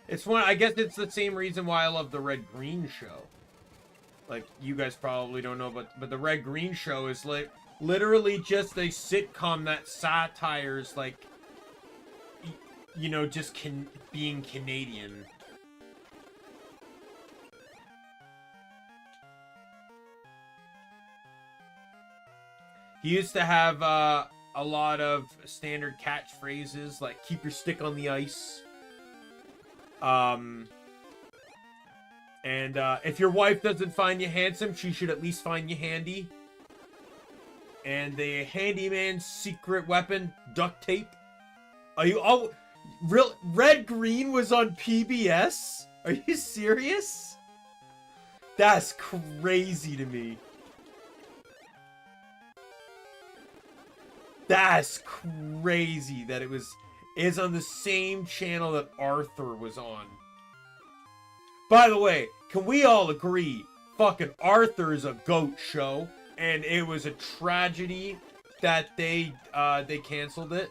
It's one. I guess it's the same reason why I love the Red Green show. Like you guys probably don't know, but the Red Green show is like literally just a sitcom that satires like you know just being Canadian. He used to have a lot of standard catchphrases like "keep your stick on the ice." And if your wife doesn't find you handsome, she should at least find you handy. And the handyman's secret weapon, duct tape. Are you all real? Red Green was on PBS? Are you serious? That's crazy to me. That's crazy that it is on the same channel that Arthur was on. By the way, can we all agree fucking Arthur is a goat show and it was a tragedy that they canceled it?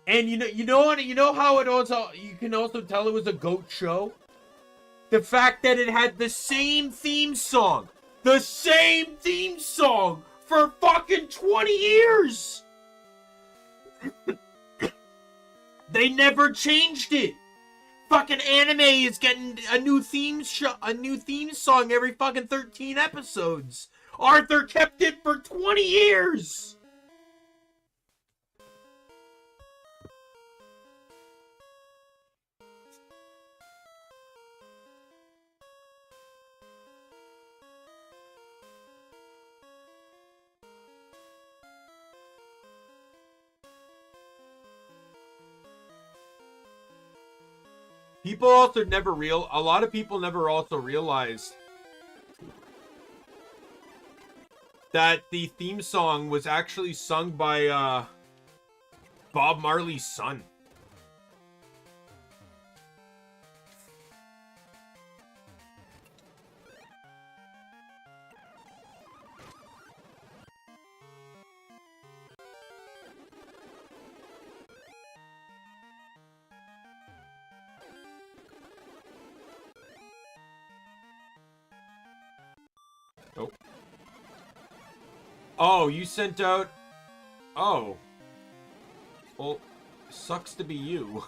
And you know how it also you can also tell it was a goat show? The fact that it had the same theme song. The same theme song for fucking 20 years. They never changed it. Fucking anime is getting a new theme song every fucking 13 episodes. Arthur kept it for 20 years. A lot of people never also realized that the theme song was actually sung by Bob Marley's son. Oh. Oh, you sent out... Oh. Well, sucks to be you.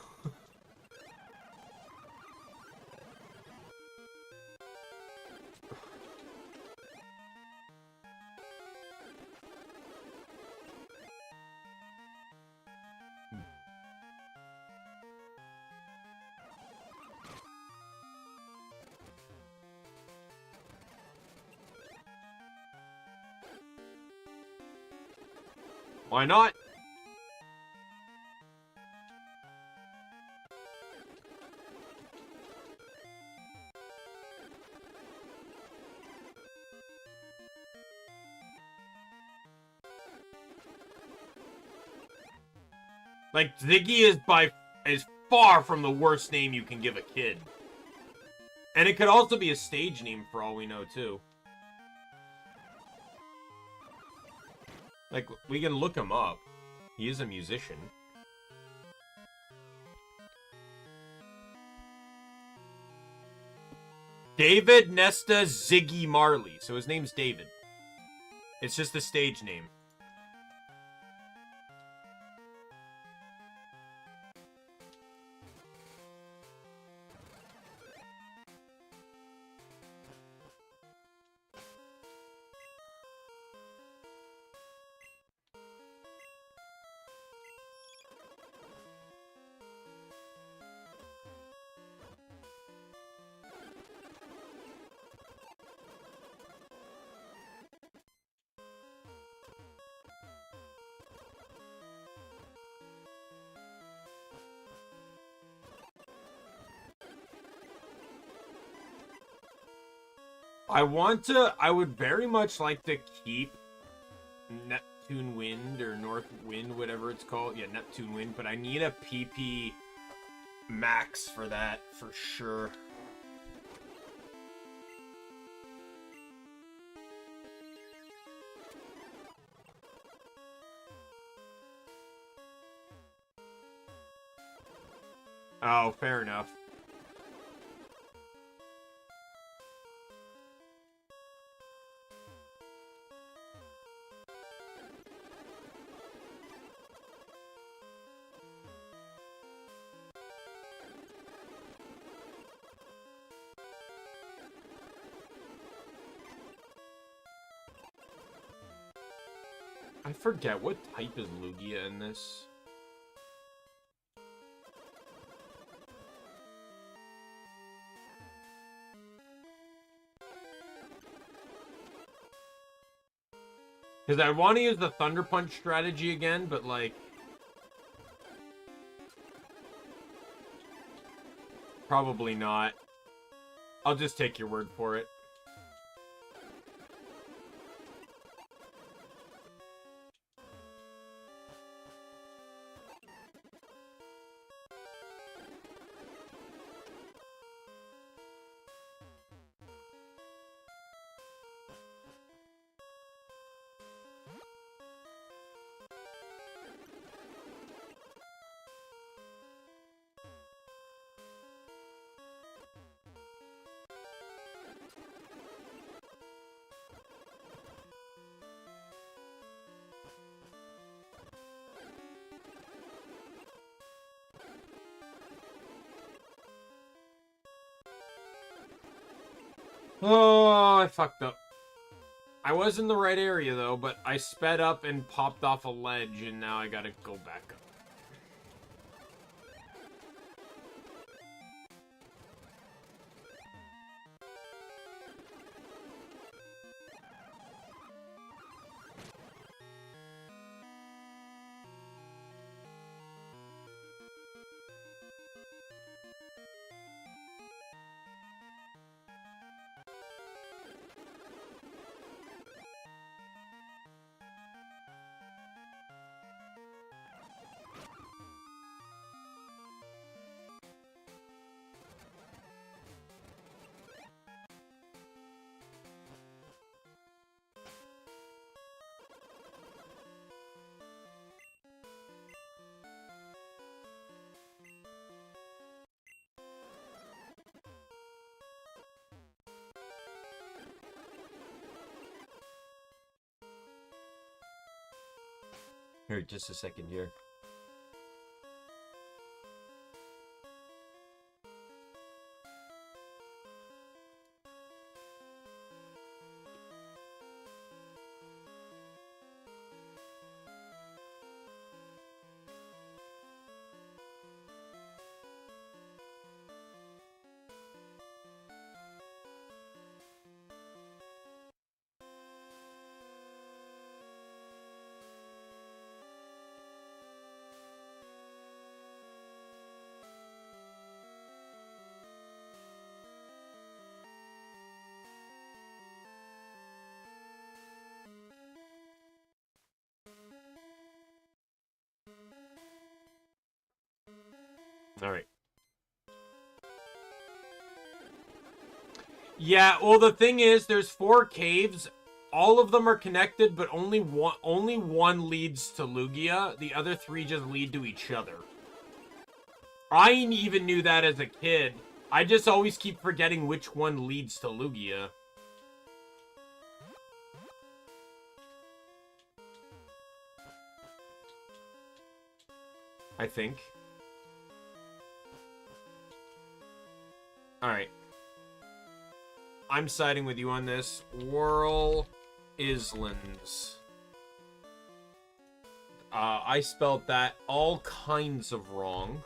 Why not? Like, Ziggy is far from the worst name you can give a kid. And it could also be a stage name for all we know, too. Like, we can look him up. He is a musician. David Nesta Ziggy Marley. So his name's David. It's just a stage name. I would very much like to keep Neptune Wind or North Wind, whatever it's called. Yeah, Neptune Wind, but I need a PP max for that, for sure. Oh, fair enough. I forget, what type is Lugia in this? Because I want to use the Thunder Punch strategy again, but like... probably not. I'll just take your word for it. Oh, I fucked up. I was in the right area, though, but I sped up and popped off a ledge, and now I gotta go back up. Here, just a second here. Alright. Yeah, well, the thing is, there's 4 caves. All of them are connected, but only one leads to Lugia. The other 3 just lead to each other. I even knew that as a kid. I just always keep forgetting which one leads to Lugia. I think. Alright. I'm siding with you on this. Whirl Islands. I spelled that all kinds of wrong.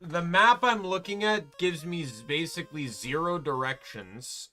The map I'm looking at gives me basically 0 directions.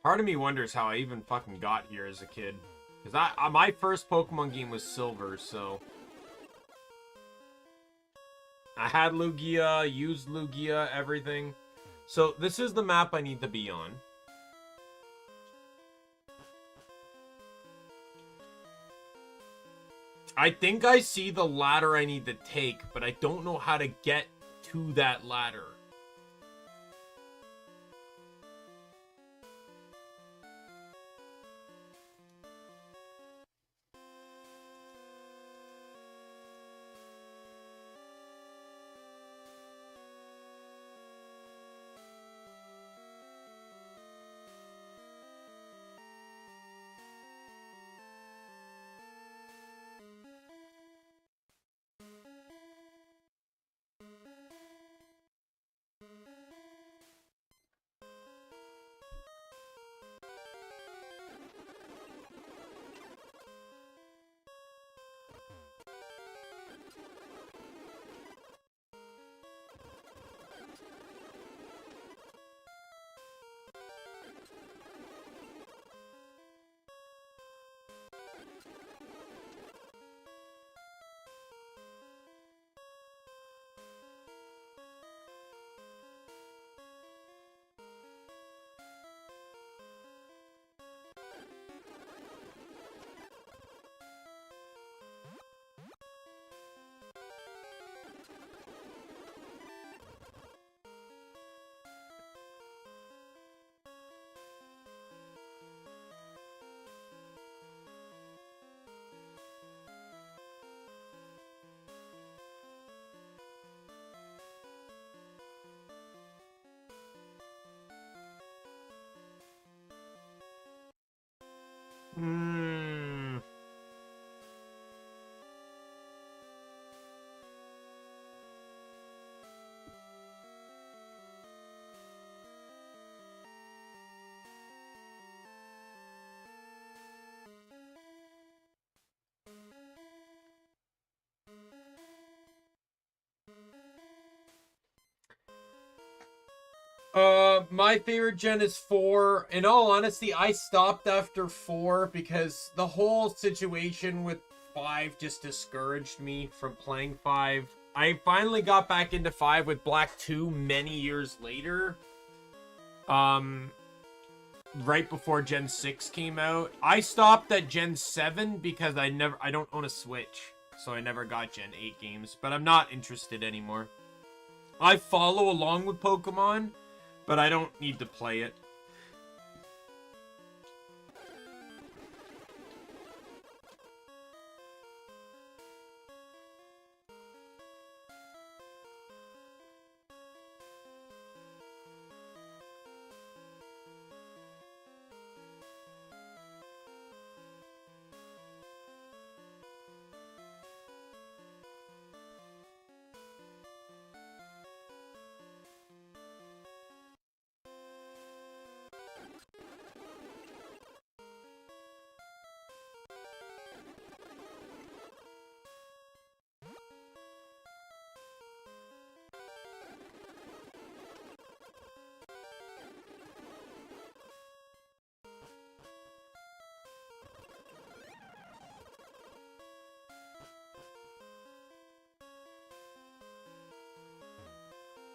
Part of me wonders how I even fucking got here as a kid. Because my first Pokemon game was Silver, so... I had Lugia, used Lugia, everything. So, this is the map I need to be on. I think I see the ladder I need to take, but I don't know how to get to that ladder. Hmm. My favorite gen is 4. In all honesty, I stopped after 4 because the whole situation with 5 just discouraged me from playing 5. I finally got back into 5 with Black 2 many years later. Right before Gen 6 came out. I stopped at Gen 7 because I don't own a Switch. So I never got Gen 8 games, but I'm not interested anymore. I follow along with Pokemon, but I don't need to play it.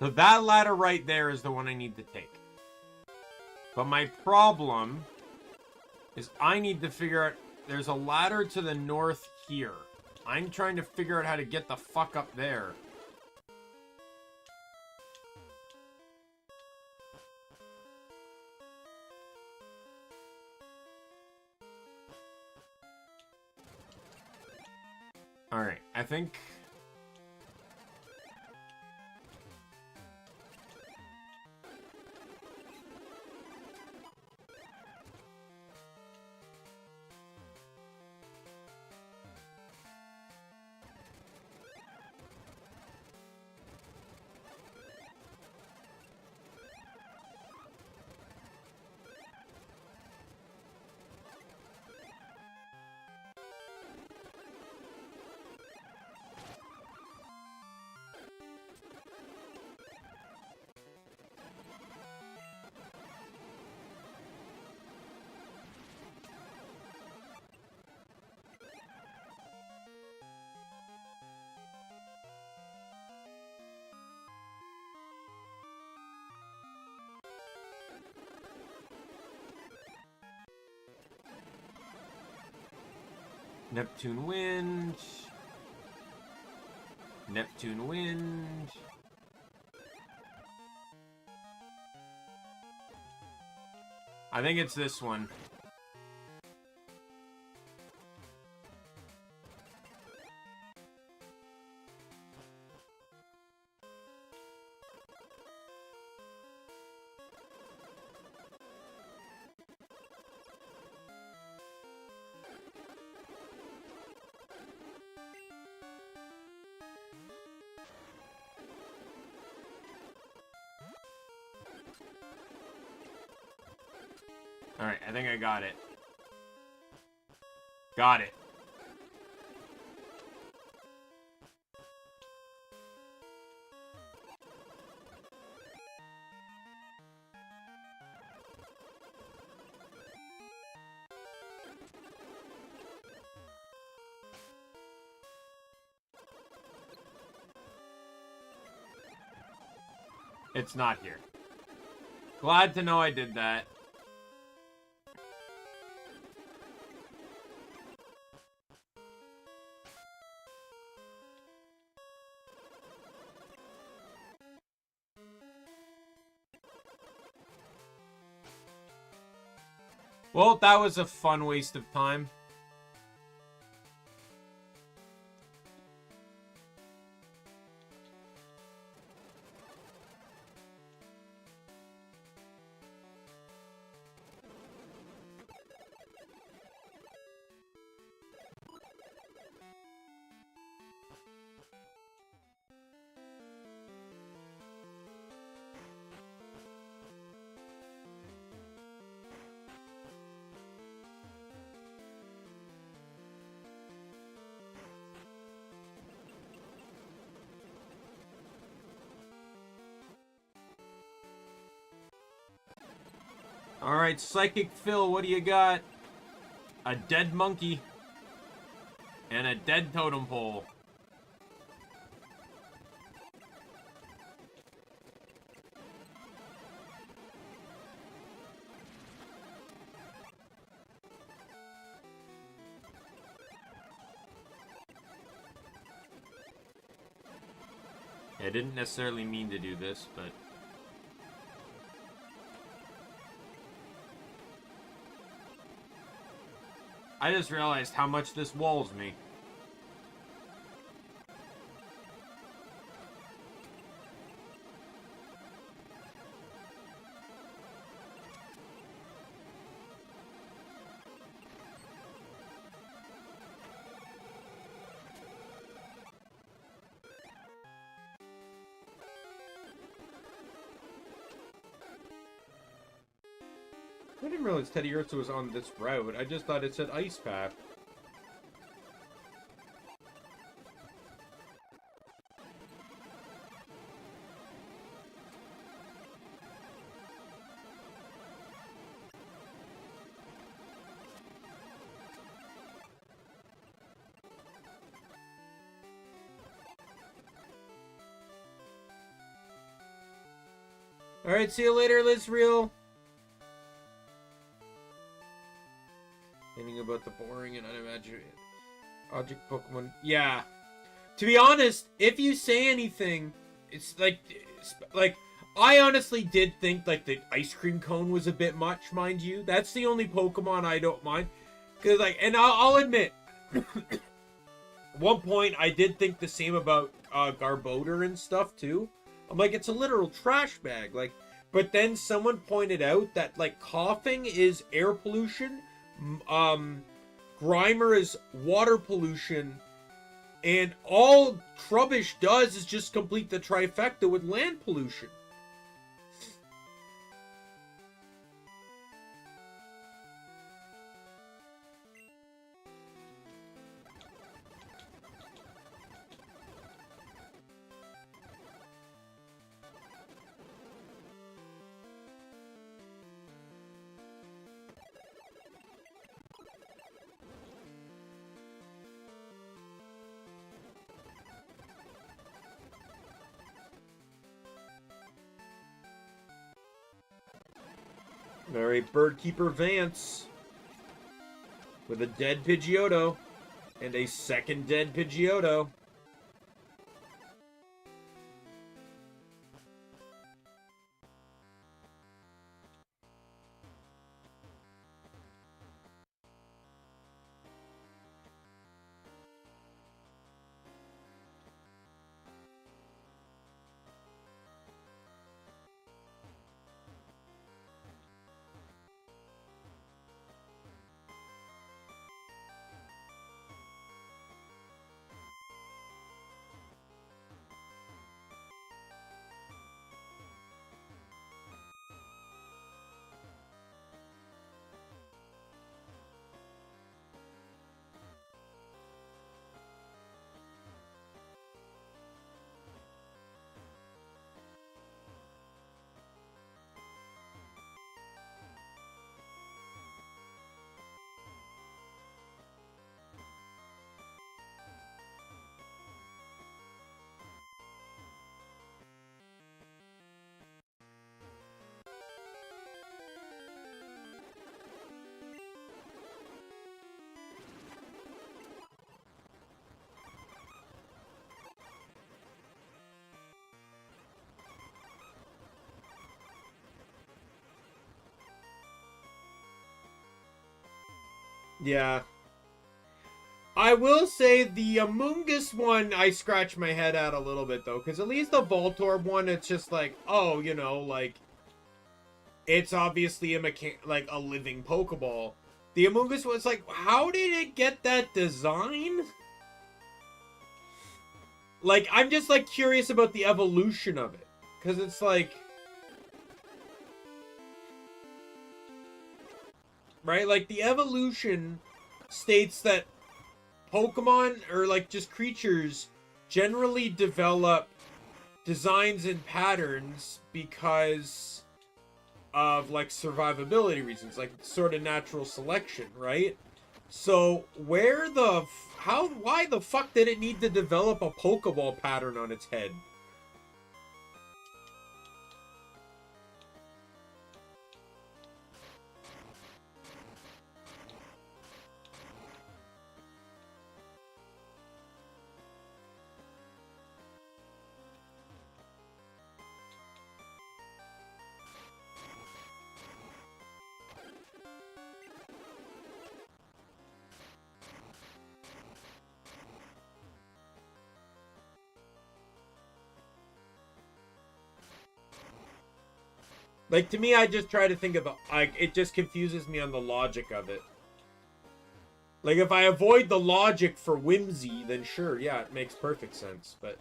So that ladder right there is the one I need to take. But my problem is I need to figure out... There's a ladder to the north here. I'm trying to figure out how to get the fuck up there. Alright, I think... Neptune Wind. Neptune Wind. I think it's this one. Alright, I think I got it. Got it. It's not here. Glad to know I did that. Well, that was a fun waste of time. Alright, Psychic Phil, what do you got? A dead monkey. And a dead totem pole. I didn't necessarily mean to do this, but... I just realized how much this walls me. I didn't realize Teddy Ursa was on this route. I just thought it said Ice Path. Alright, see you later, Lizreal. Anything about the boring and unimaginable object Pokemon? Yeah. To be honest, if you say anything, it's like I honestly did think like the ice cream cone was a bit much, mind you. That's the only Pokemon I don't mind, cause like, and I'll admit, at one point I did think the same about Garbodor and stuff too. I'm like, it's a literal trash bag, like. But then someone pointed out that like coughing is air pollution. Grimer is water pollution, and all Trubbish does is just complete the trifecta with land pollution. Alright, Birdkeeper Vance with a dead Pidgeotto and a second dead Pidgeotto. Yeah. I will say the Amoonguss one, I scratch my head at a little bit, though. Because at least the Voltorb one, it's just like, oh, you know, like, it's obviously a living Pokeball. The Amoonguss one, it's like, how did it get that design? Like, I'm just, like, curious about the evolution of it. Because it's like... Right? Like, the evolution states that Pokemon, or, like, just creatures, generally develop designs and patterns because of like survivability reasons, like sort of natural selection, right? So why the fuck did it need to develop a Pokeball pattern on its head? Like, to me, I just try to think of the, like, it just confuses me on the logic of it. Like, if I avoid the logic for whimsy, then sure, yeah, it makes perfect sense, but...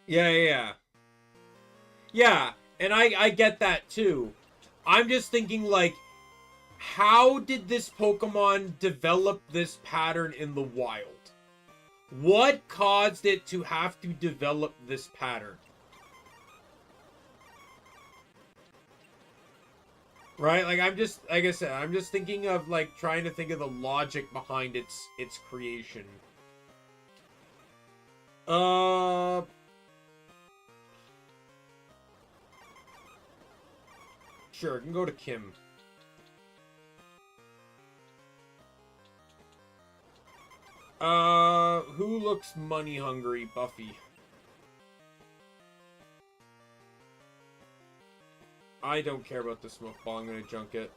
Yeah, yeah, yeah. Yeah, and I get that too. I'm just thinking, like, how did this Pokemon develop this pattern in the wild? What caused it to have to develop this pattern? Right? Like, I'm just, like I said, I'm just thinking of, like, trying to think of the logic behind its creation. Uh... Sure, can go to Kim. Who looks money hungry? Buffy. I don't care about the smoke ball. I'm gonna junk it.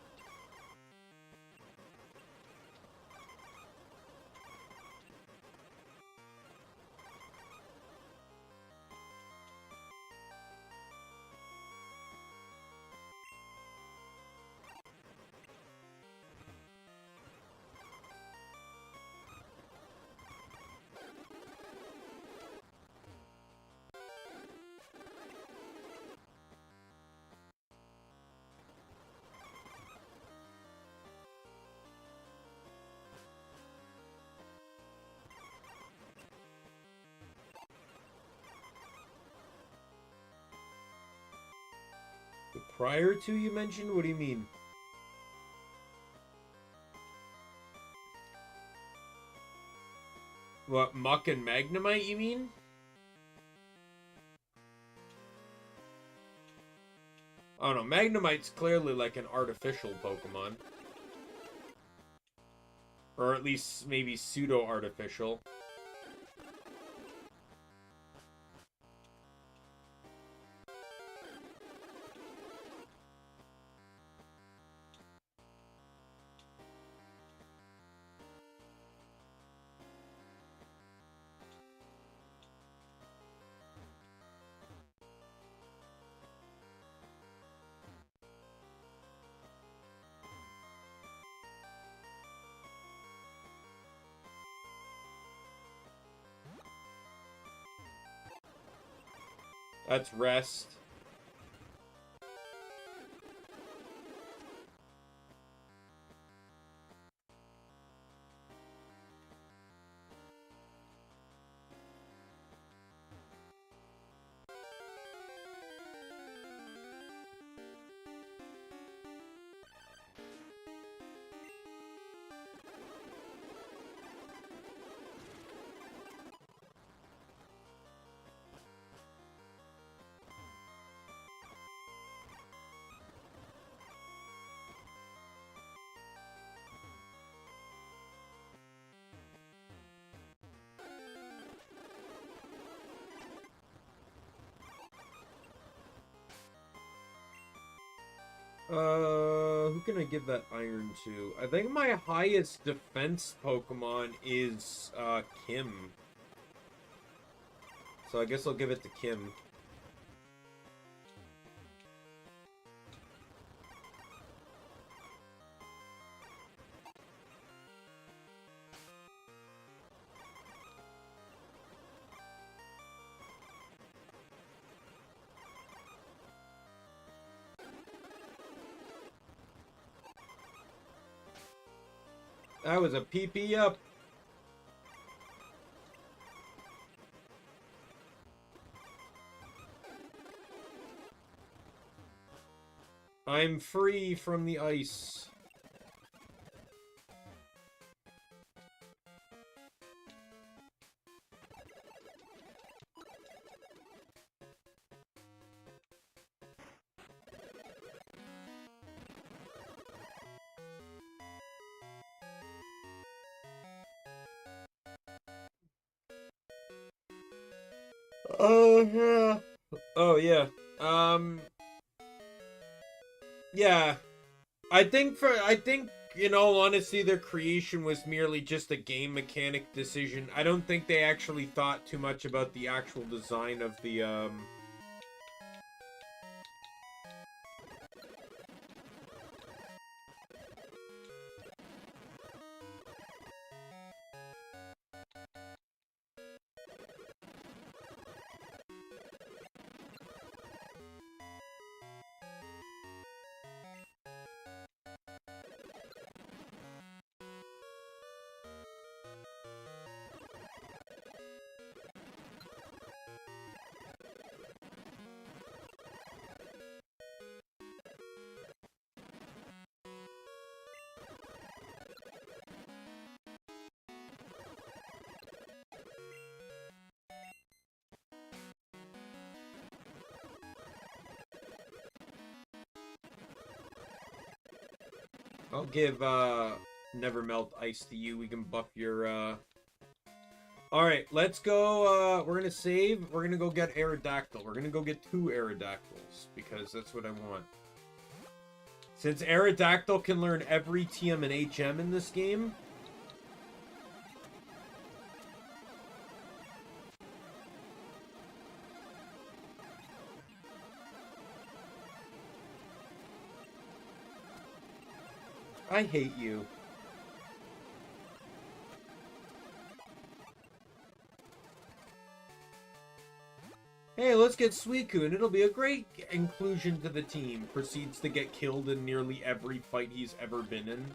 The prior to you mentioned? What do you mean? What, Muck and Magnemite, you mean? I don't know. Magnemite's clearly like an artificial Pokemon. Or at least maybe pseudo-artificial. That's rest. Who can I give that iron to? I think my highest defense Pokemon is, Kim. So I guess I'll give it to Kim. That was a PP up. I'm free from the ice. Oh, yeah. Oh, yeah. Yeah. I think, in all honesty, their creation was merely just a game mechanic decision. I don't think they actually thought too much about the actual design of the, I'll give, Never Melt Ice to you. We can buff your, Alright, let's go, we're gonna save. We're gonna go get Aerodactyl. We're gonna go get 2 Aerodactyls, because that's what I want. Since Aerodactyl can learn every TM and HM in this game... I hate you. Hey, let's get Suicune. It'll be a great inclusion to the team. Proceeds to get killed in nearly every fight he's ever been in.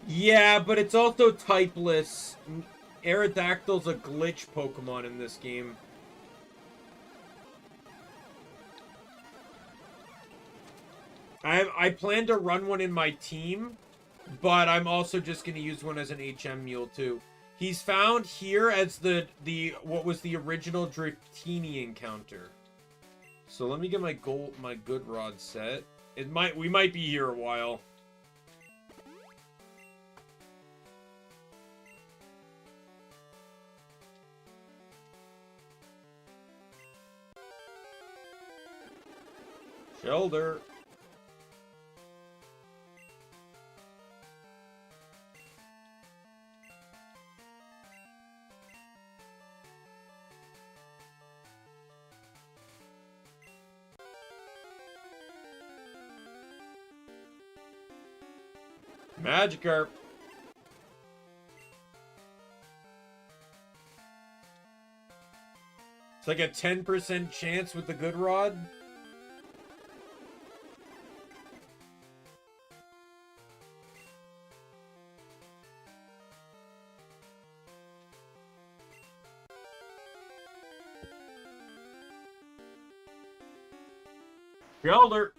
Yeah, but it's also typeless. Aerodactyl's a glitch Pokemon in this game. I plan to run one in my team, but I'm also just going to use one as an HM mule too. He's found here as the what was the original Dratini encounter. So let me get my good rod set. We might be here a while. Shoulder. Magikarp. It's like a 10% chance with the good rod. Shoulder.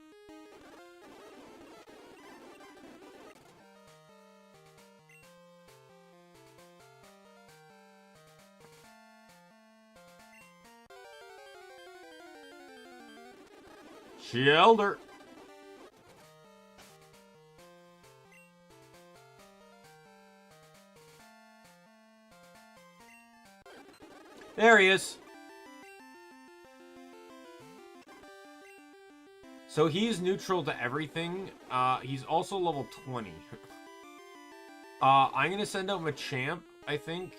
Shoulder. There he is. So he's neutral to everything. He's also level 20. I'm gonna send out Machamp, I think.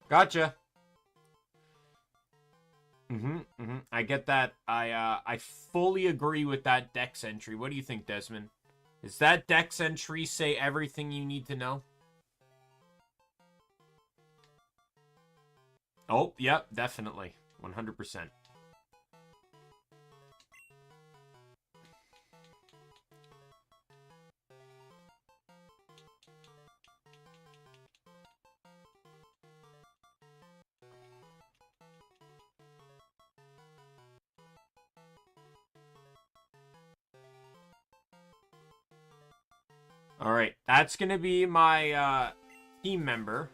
Gotcha. I get that. I fully agree with that Dex entry. What do you think, Desmond? Does that Dex entry say everything you need to know? Oh, yep, definitely. 100%. All right, that's going to be my team member.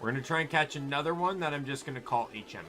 We're going to try and catch another one that I'm just going to call HM.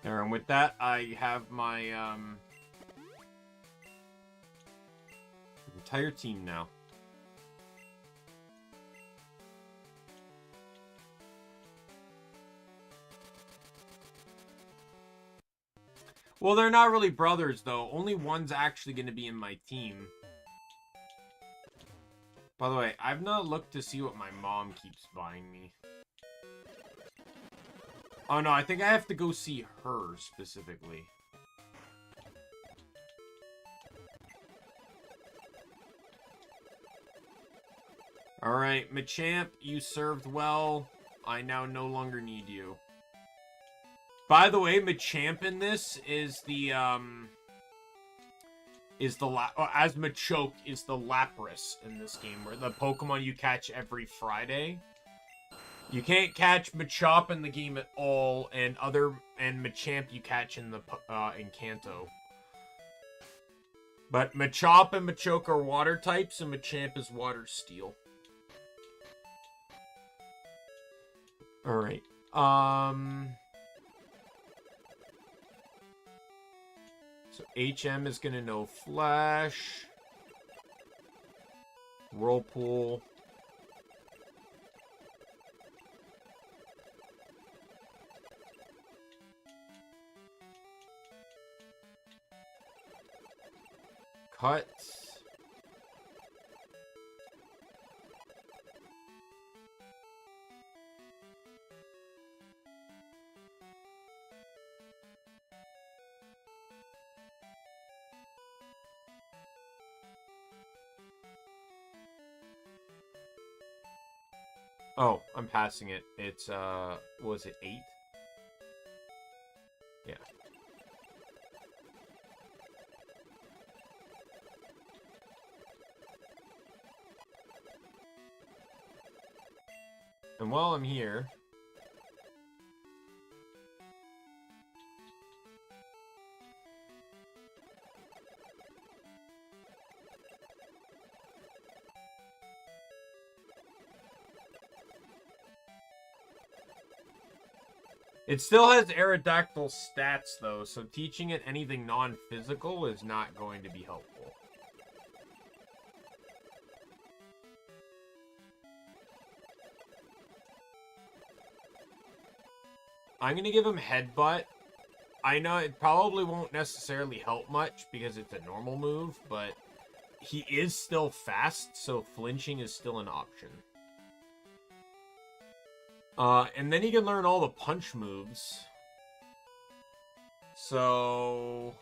There, and with that, I have my entire team now. Well, they're not really brothers, though. Only one's actually going to be in my team. By the way, I've not looked to see what my mom keeps buying me. Oh, no, I think I have to go see her, specifically. Alright, Machamp, you served well. I now no longer need you. By the way, Machamp in this is the, as Machoke is the Lapras in this game, where the Pokemon you catch every Friday. You can't catch Machop in the game at all, and Machamp you catch in the in Kanto. But Machop and Machoke are water types, and Machamp is water steel. All right. So HM is gonna know Flash. Whirlpool. Cut. Oh, I'm passing it. It's, was it 8? Yeah. And while I'm here... It still has Aerodactyl stats, though, so teaching it anything non-physical is not going to be helpful. I'm going to give him Headbutt. I know it probably won't necessarily help much because it's a normal move, but he is still fast, so flinching is still an option. And then he can learn all the punch moves. So...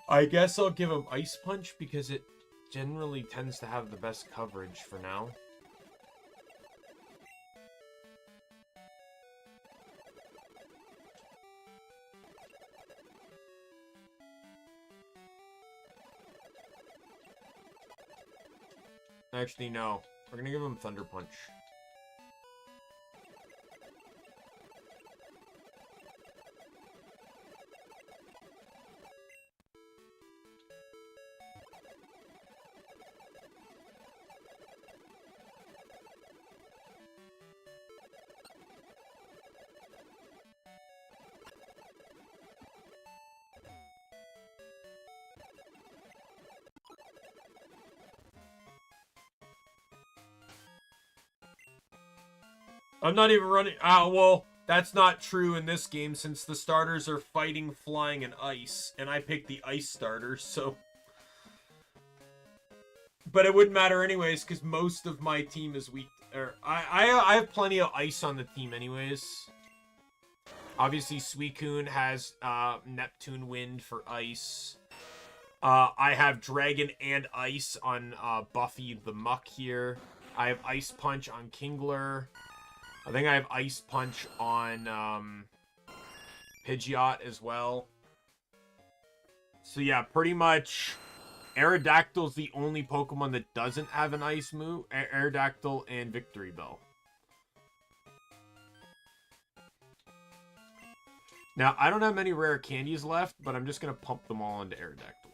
I guess I'll give him Ice Punch because it generally tends to have the best coverage for now. Actually, no. We're gonna give him Thunder Punch. I'm not even running... Ah, well, that's not true in this game since the starters are fighting, flying, and ice. And I picked the ice starters, so... But it wouldn't matter anyways, because most of my team is weak. I have plenty of ice on the team anyways. Obviously, Suicune has Neptune Wind for ice. I have Dragon and Ice on Buffy the Muck here. I have Ice Punch on Kingler. I think I have Ice Punch on Pidgeot as well. So yeah, pretty much Aerodactyl's the only Pokemon that doesn't have an Ice move. Aerodactyl and Victory Bell. Now, I don't have many rare candies left, but I'm just going to pump them all into Aerodactyl.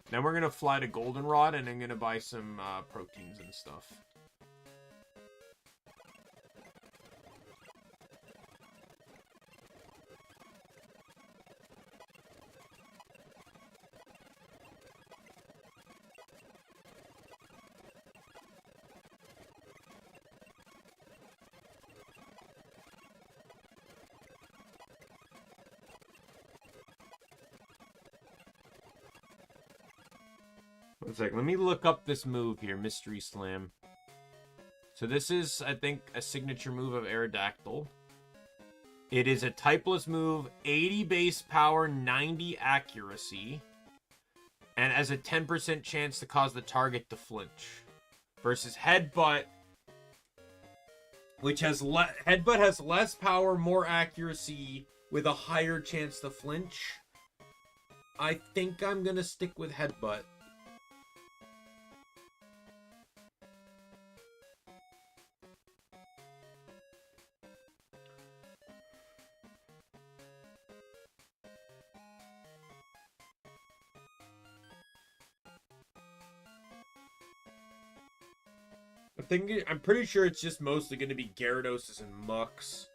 Then we're going to fly to Goldenrod, and I'm going to buy some proteins and stuff. One sec, let me look up this move here, Mystery Slam. So this is, I think, a signature move of Aerodactyl. It is a typeless move, 80 base power, 90 accuracy, and has a 10% chance to cause the target to flinch. Versus Headbutt, which has Headbutt has less power, more accuracy, with a higher chance to flinch. I think I'm gonna stick with Headbutt. I'm pretty sure it's just mostly going to be Gyarados and Mux.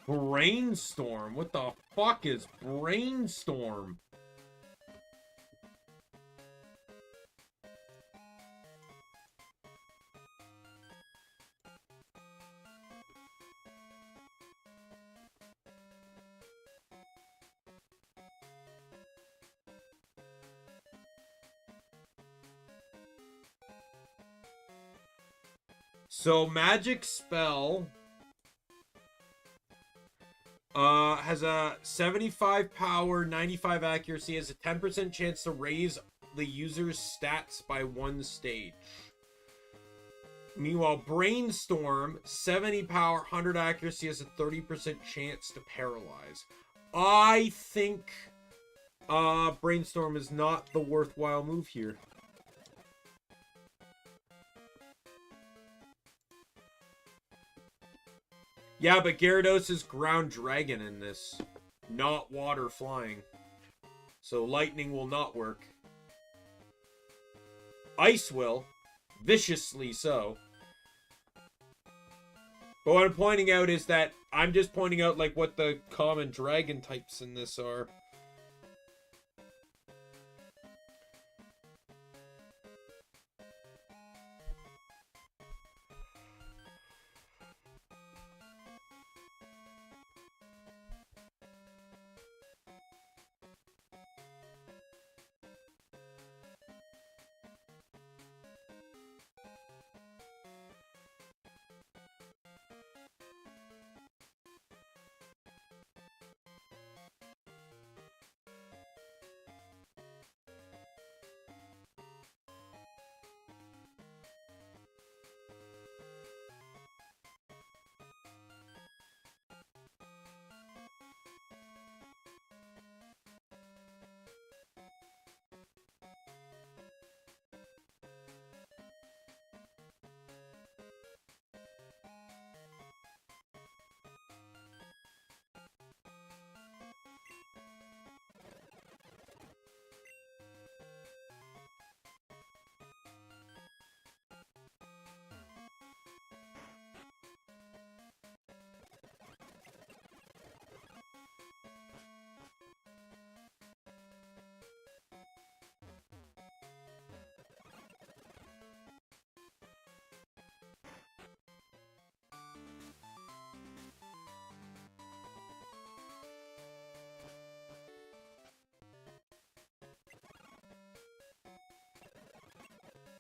Brainstorm? What the fuck is Brainstorm? So, Magic Spell has a 75 power, 95 accuracy, has a 10% chance to raise the user's stats by 1 stage. Meanwhile, Brainstorm, 70 power, 100 accuracy, has a 30% chance to paralyze. I think Brainstorm is not the worthwhile move here. Yeah, but Gyarados is ground dragon in this, not water flying. So lightning will not work. Ice will, viciously so. But what I'm pointing out is that I'm just pointing out like what the common dragon types in this are.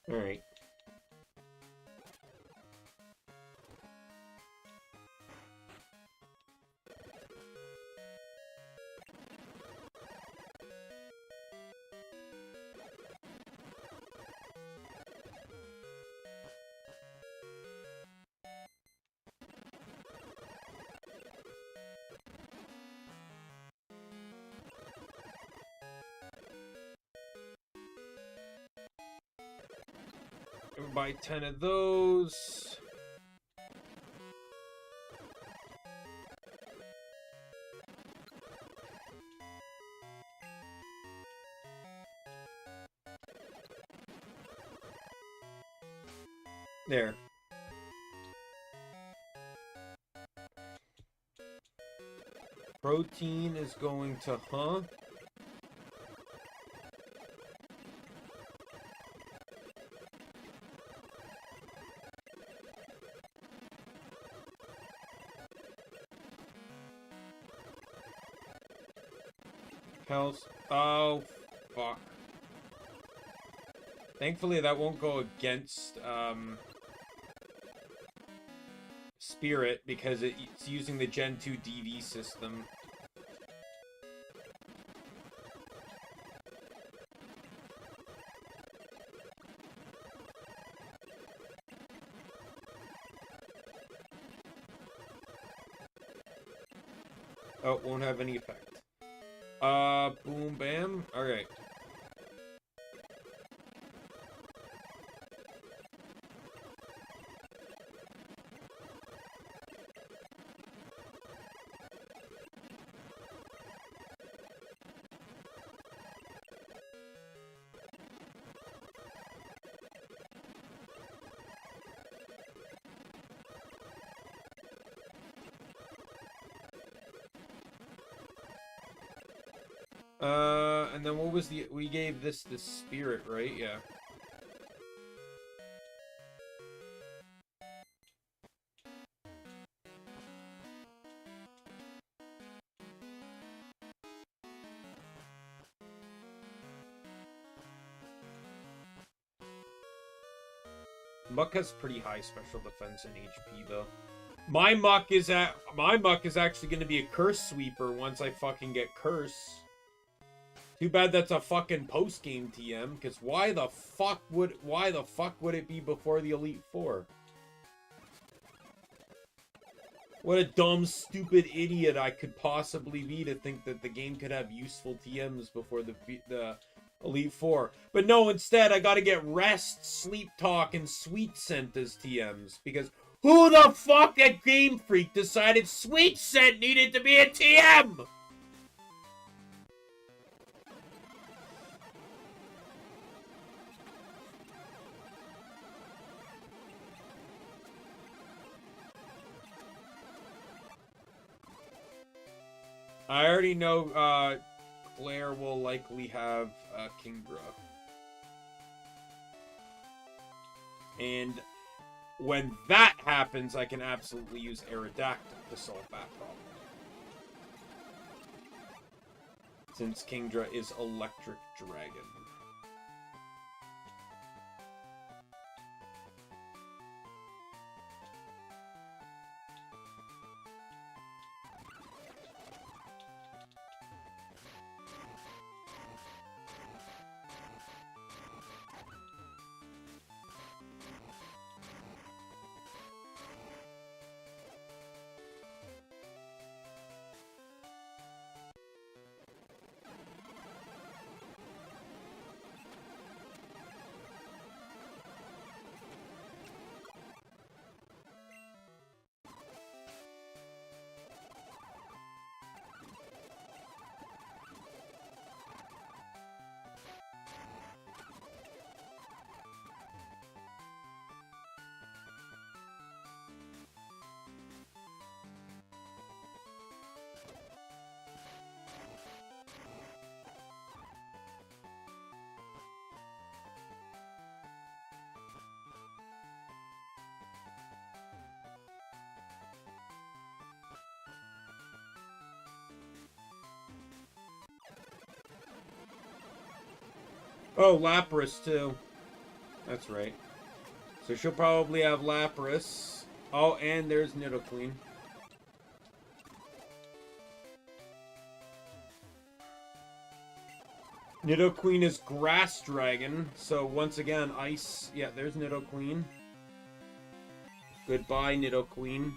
Alright. Buy 10 of those. There. Protein is going to, huh? Health. Oh, fuck. Thankfully, that won't go against, Spirit, because it's using the Gen 2 DV system. Oh, won't have any effect. Boom, bam. Alright. And then what was we gave this the spirit, right? Yeah. Muck has pretty high special defense and HP though. My muck is actually going to be a curse sweeper once I fucking get curse. Too bad that's a fucking post-game TM, because why the fuck would it be before the Elite Four? What a dumb, stupid idiot I could possibly be to think that the game could have useful TMs before the Elite Four. But no, instead I gotta get Rest, Sleep Talk, and Sweet Scent as TMs, because who the fuck at Game Freak decided Sweet Scent needed to be a TM? I already know Claire will likely have Kingdra. And when that happens, I can absolutely use Aerodactyl to solve that problem. Since Kingdra is Electric Dragon. Oh, Lapras, too. That's right. So she'll probably have Lapras. Oh, and there's Nidoqueen. Nidoqueen is Grass Dragon. So once again, Ice. Yeah, there's Nidoqueen. Goodbye, Nidoqueen.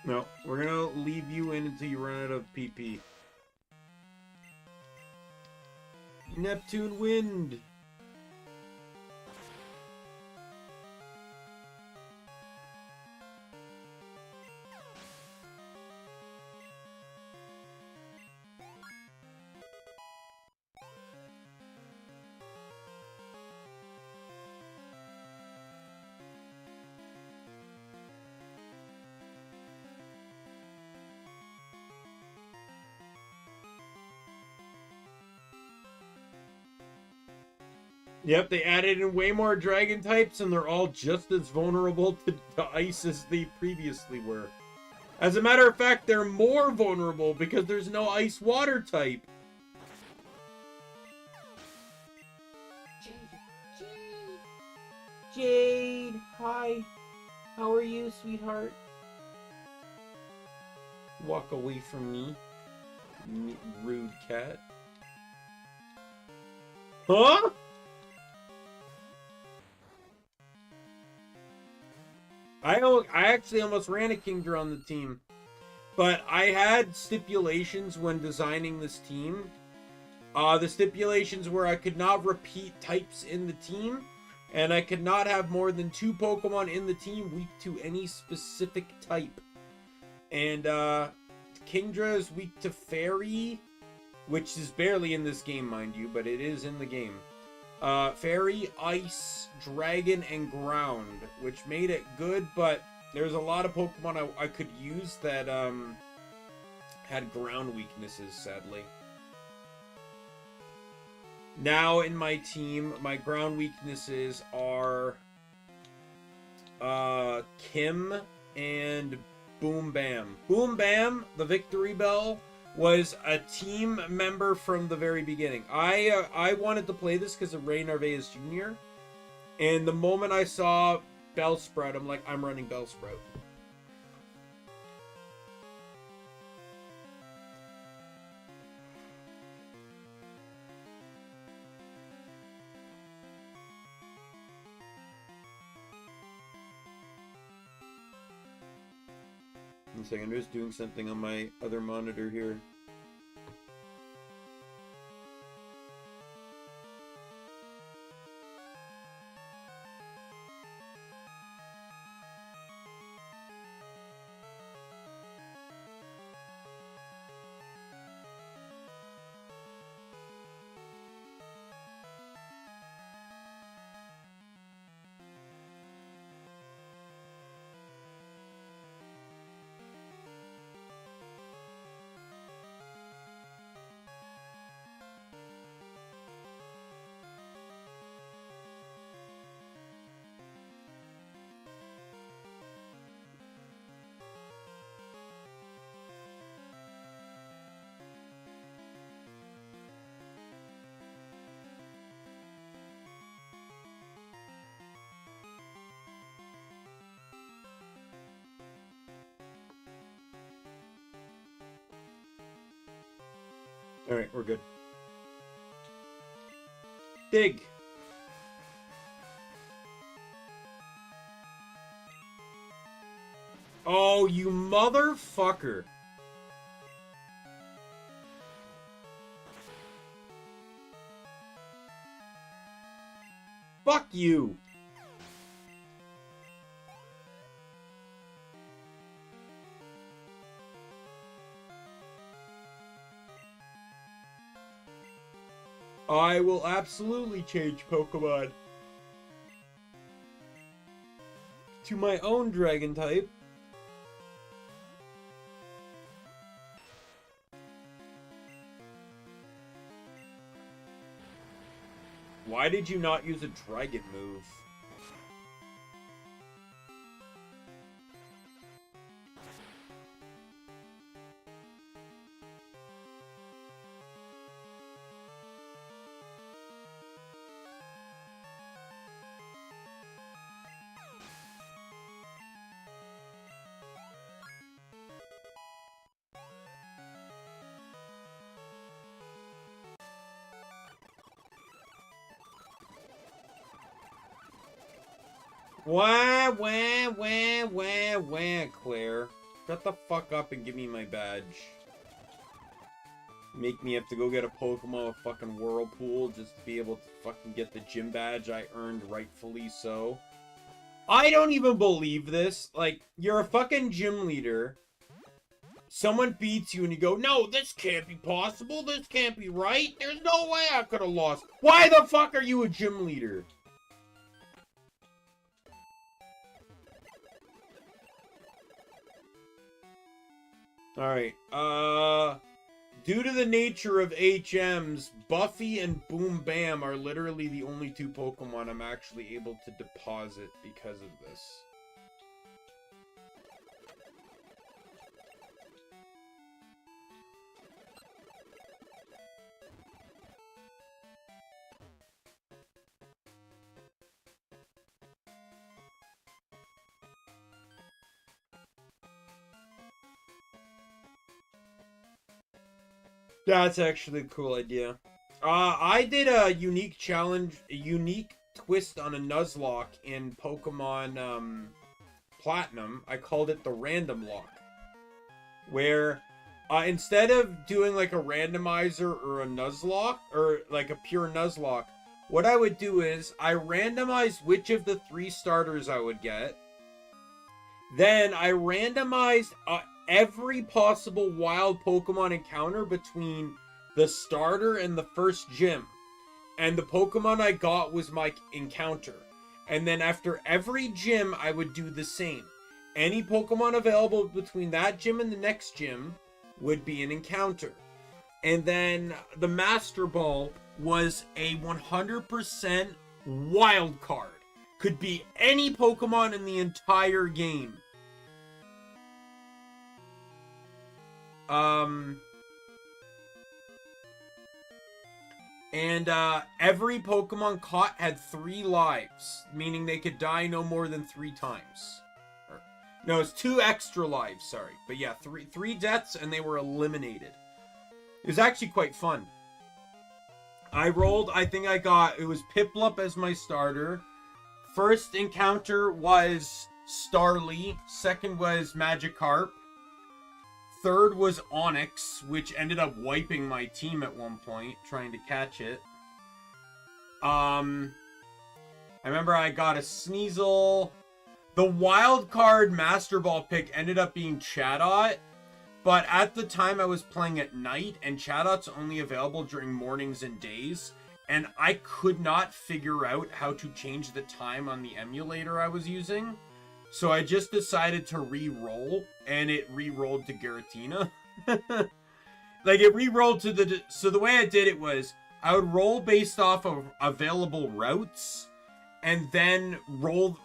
No, we're gonna leave you in until you run out of PP. Neptune Wind. Yep, they added in way more dragon types, and they're all just as vulnerable to ice as they previously were. As a matter of fact, they're more vulnerable because there's no ice water type. Jade, hi. How are you, sweetheart? Walk away from me, rude cat. Huh? I actually almost ran a Kingdra on the team, but I had stipulations when designing this team. The stipulations were I could not repeat types in the team, and I could not have more than 2 Pokemon in the team weak to any specific type. And Kingdra is weak to Fairy, which is barely in this game, mind you, but it is in the game. Fairy, Ice, Dragon, and Ground, which made it good, but there's a lot of Pokemon I could use that had ground weaknesses, sadly. Now in my team, my ground weaknesses are Kim and Boom Bam. Boom Bam, the Victory Bell, was a team member from the very beginning. I wanted to play this because of Ray Narvaez Jr. And the moment I saw Bellsprout, I'm like, I'm running Bellsprout. One second, I'm just doing something on my other monitor here. Alright, we're good. Dig! Oh, you motherfucker! Fuck you! I will absolutely change Pokemon to my own dragon type. Why did you not use a dragon move? Wah, wah, wah, wah, wah, Claire. Shut the fuck up and give me my badge. Make me have to go get a Pokemon with fucking Whirlpool just to be able to fucking get the gym badge I earned rightfully so. I don't even believe this. Like, you're a fucking gym leader. Someone beats you and you go, no, this can't be possible. This can't be right. There's no way I could have lost. Why the fuck are you a gym leader? Alright, due to the nature of HMs, Buffy and Boom Bam are literally the only two Pokemon I'm actually able to deposit because of this. That's actually a cool idea. I did a unique challenge, a unique twist on a Nuzlocke in Pokemon Platinum. I called it the Random Lock. Where instead of doing like a randomizer or a Nuzlocke, or like a pure Nuzlocke, what I would do is I randomized which of the 3 starters I would get. Then I randomized every possible wild Pokemon encounter between the starter and the first gym. And the Pokemon I got was my encounter. And then after every gym, I would do the same. Any Pokemon available between that gym and the next gym would be an encounter. And then the Master Ball was a 100% wild card. Could be any Pokemon in the entire game. Every Pokemon caught had 3 lives, meaning they could die no more than 3 times. No, it's 2 extra lives, sorry. But yeah, 3 deaths and they were eliminated. It was actually quite fun. I rolled, I think I got, it was Piplup as my starter. First encounter was Starly. Second was Magikarp. Third was Onix, which ended up wiping my team at one point, trying to catch it. I remember I got a Sneasel. The wild card Master Ball pick ended up being Chatot, but at the time I was playing at night, and Chatot's only available during mornings and days, and I could not figure out how to change the time on the emulator I was using. So I just decided to re-roll, and it re-rolled to Giratina. Like, it re-rolled to the... So the way I did it was, I would roll based off of available routes, and then roll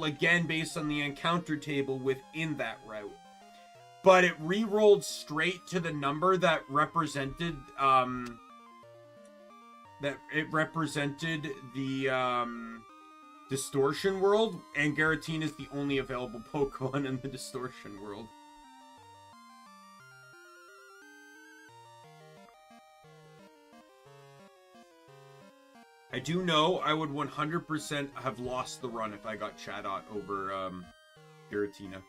again based on the encounter table within that route. But it re-rolled straight to the number that represented, the, Distortion World, and Giratina is the only available Pokemon in the Distortion World. I do know I would 100% have lost the run if I got Chatot over Giratina.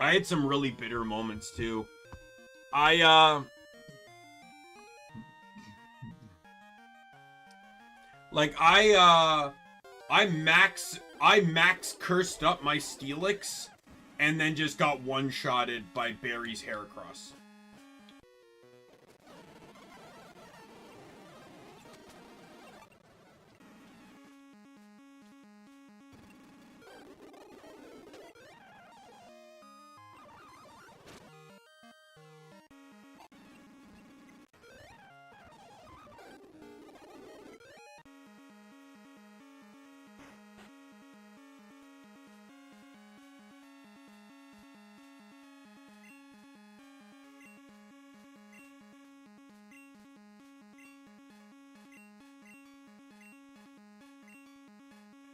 I had some really bitter moments too. I max cursed up my Steelix, and then just got one-shotted by Barry's Heracross.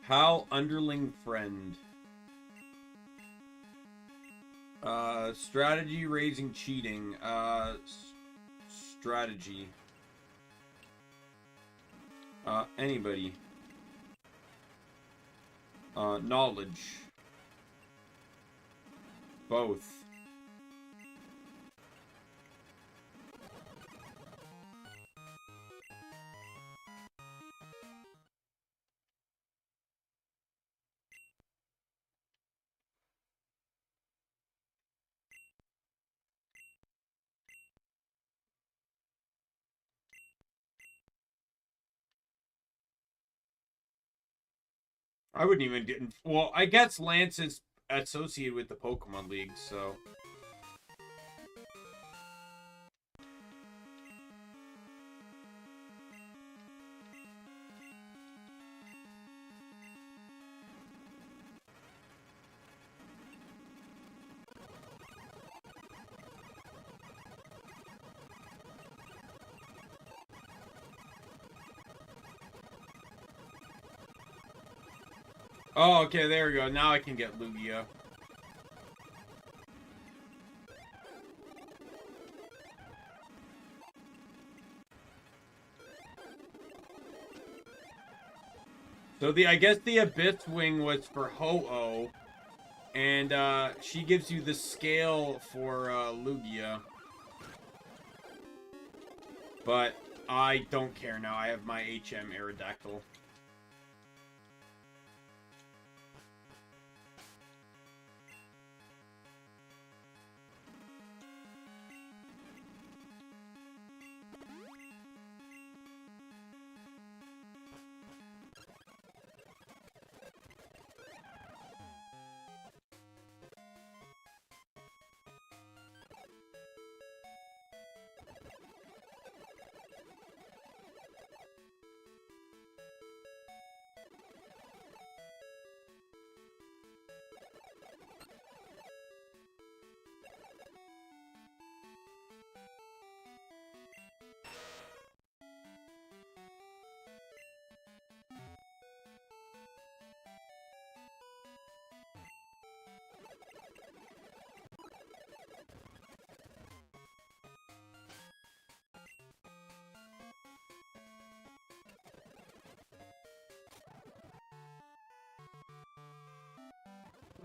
Hal Underling Friend. Strategy raising cheating. Strategy. Anybody. Knowledge. both. I wouldn't even get... Well, I guess Lance is associated with the Pokemon League, so... Oh, okay, there we go. Now I can get Lugia. So I guess the Abyss Wing was for Ho-Oh. And, she gives you the scale for, Lugia. But I don't care now. I have my HM Aerodactyl.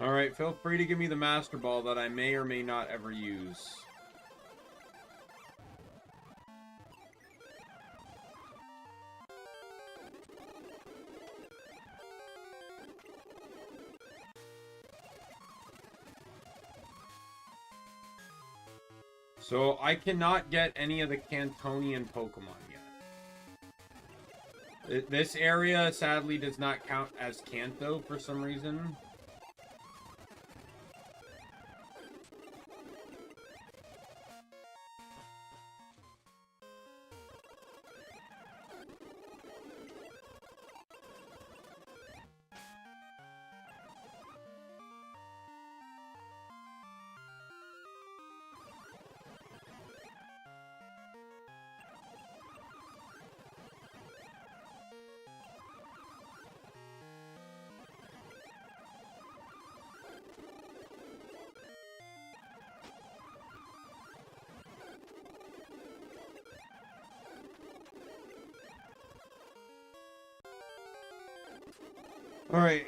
Alright, feel free to give me the Master Ball that I may or may not ever use. So, I cannot get any of the Cantonian Pokemon yet. This area, sadly, does not count as Kanto for some reason. Alright,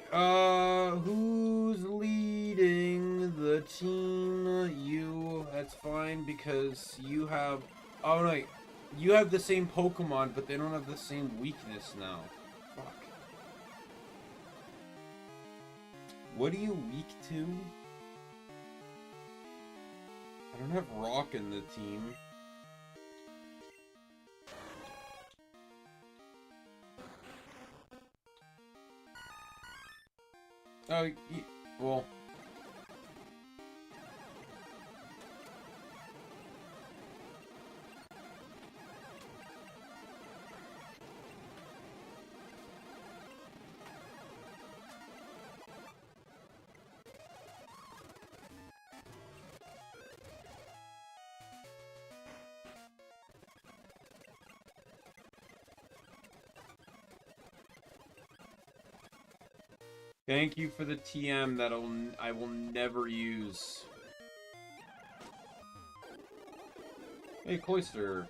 who's leading the team? You. That's fine, because you have... Oh, no, you have the same Pokemon, but they don't have the same weakness now. Fuck. What are you weak to? I don't have Rock in the team. Oh, well... Thank you for the TM that I will never use. Hey, Cloyster.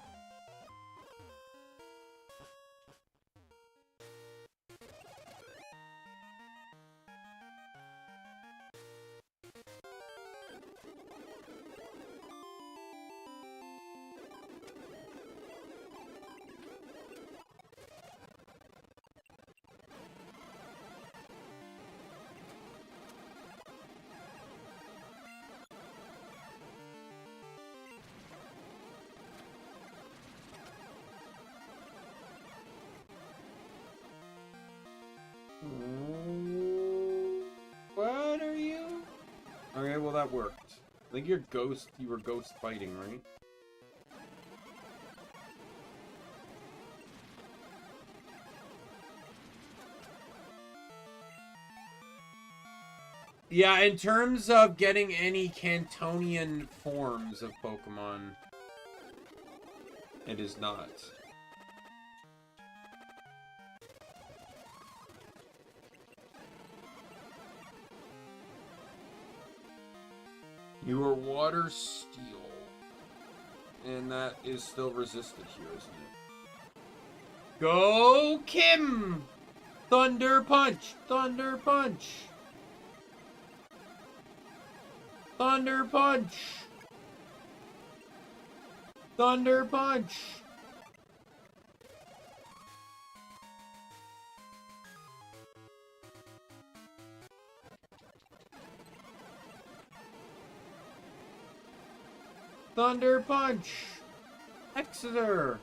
What are you? Okay, well that worked. I think you were ghost fighting, right? Yeah, in terms of getting any Cantonian forms of Pokemon, it is not. You are water steel. And that is still resisted here, isn't it? Go, Kim! Thunder Punch! Thunder Punch! Thunder Punch! Thunder Punch! Thunder Punch! Exeter!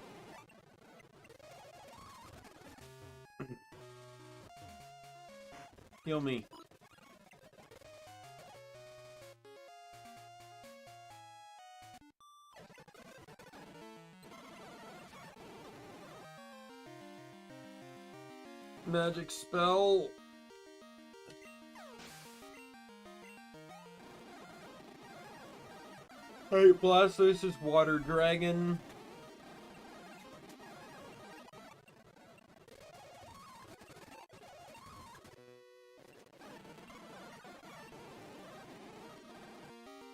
Heal me. Magic spell. Alright, Blastoise is Water Dragon.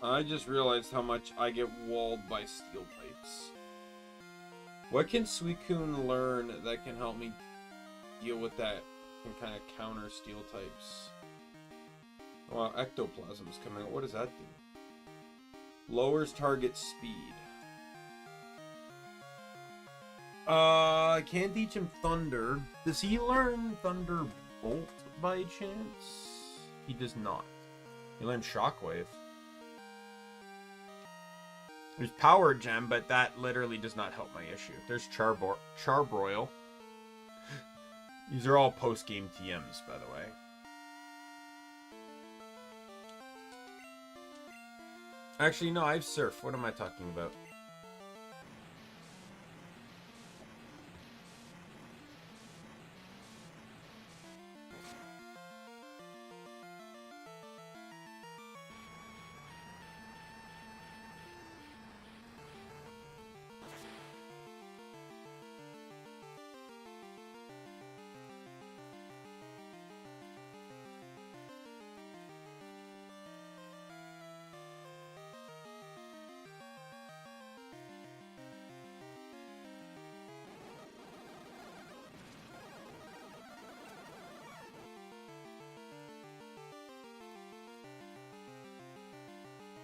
I just realized how much I get walled by steel types. What can Suicune learn that can help me deal with that and kind of counter steel types? Well, Ectoplasm's coming out. What does that do? Lowers target speed. I can't teach him Thunder. Does he learn Thunderbolt by chance? He does not. He learns Shockwave. There's Power Gem, but that literally does not help my issue. There's Charbroil. These are all post-game TMs, by the way. Actually, no, I have Surf. What am I talking about?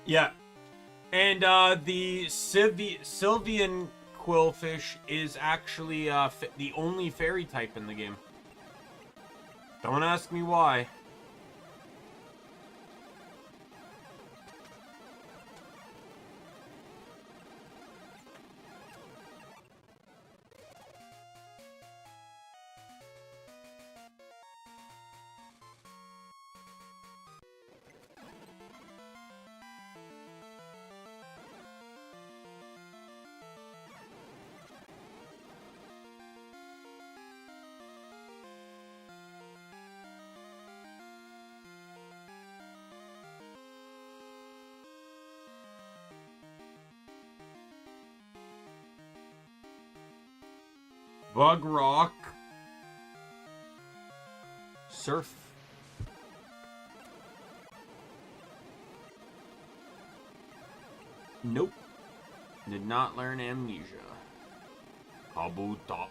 Yeah. And the Sylveon Quillfish is actually the only fairy type in the game. Don't ask me why. Bug Rock. Surf. Nope. Did not learn Amnesia. Kabutops.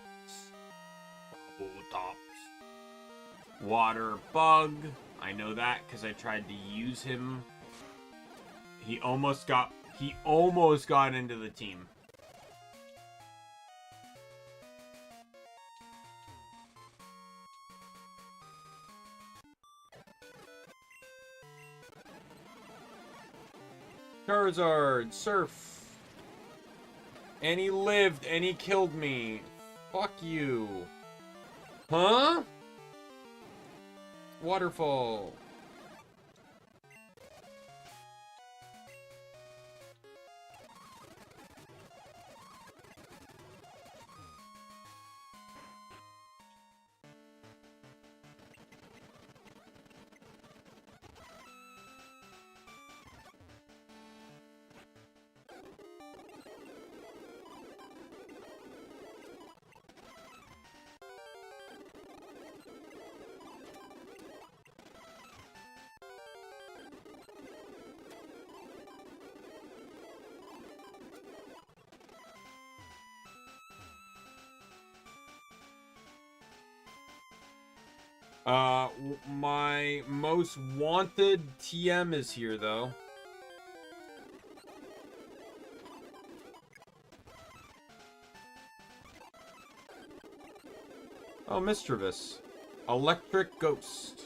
Water Bug. I know that because I tried to use him. He almost got into the team. Charizard, Surf. And he lived, and he killed me. Fuck you. Huh? Waterfall. My most wanted TM is here, though. Oh, Mischievous. Electric Ghost.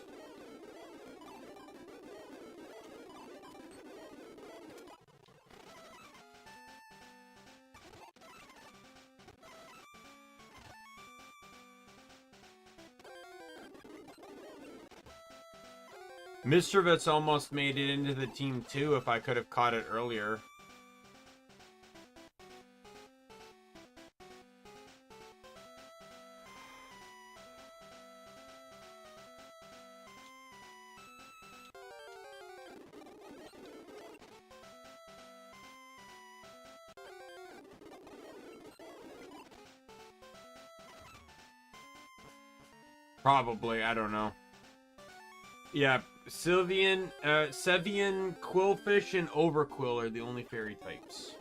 Mischievous almost made it into the team too if I could have caught it earlier. Probably, I don't know. Yeah, Sevian, Quillfish, and Overquill are the only fairy types.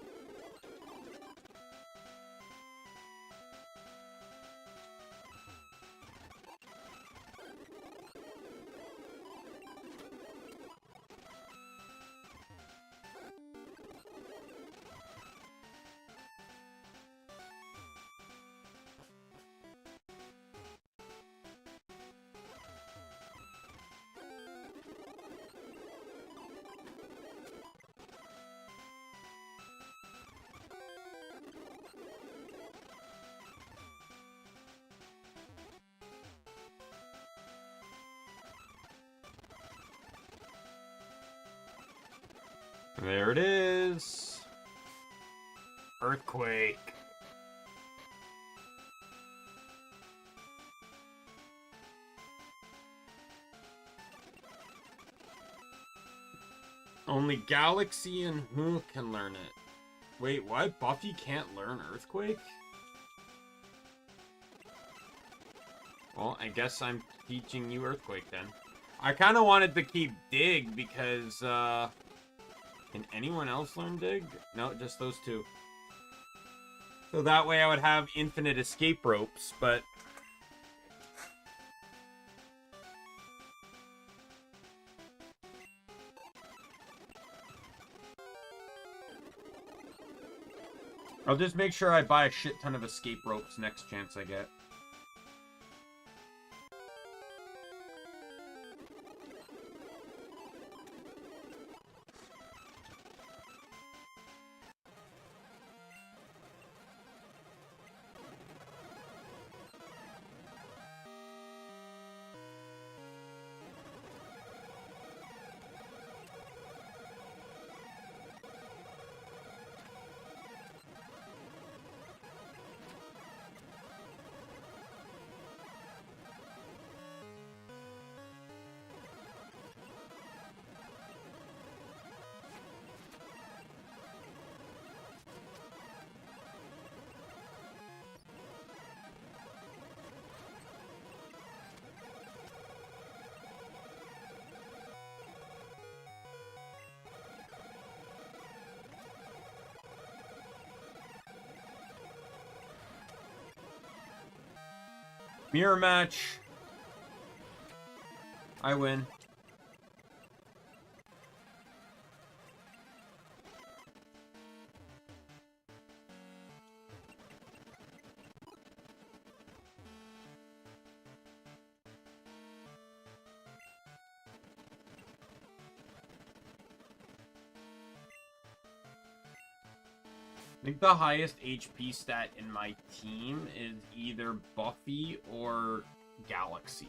There it is. Earthquake. Only Galaxy and Who can learn it. Wait, what? Buffy can't learn Earthquake? Well, I guess I'm teaching you Earthquake then. I kind of wanted to keep Dig because, can anyone else learn Dig? No, just those two. So that way I would have infinite escape ropes, but... I'll just make sure I buy a shit ton of escape ropes next chance I get. Mirror match. I win. I think the highest HP stat in my team is either Buffy or Galaxy.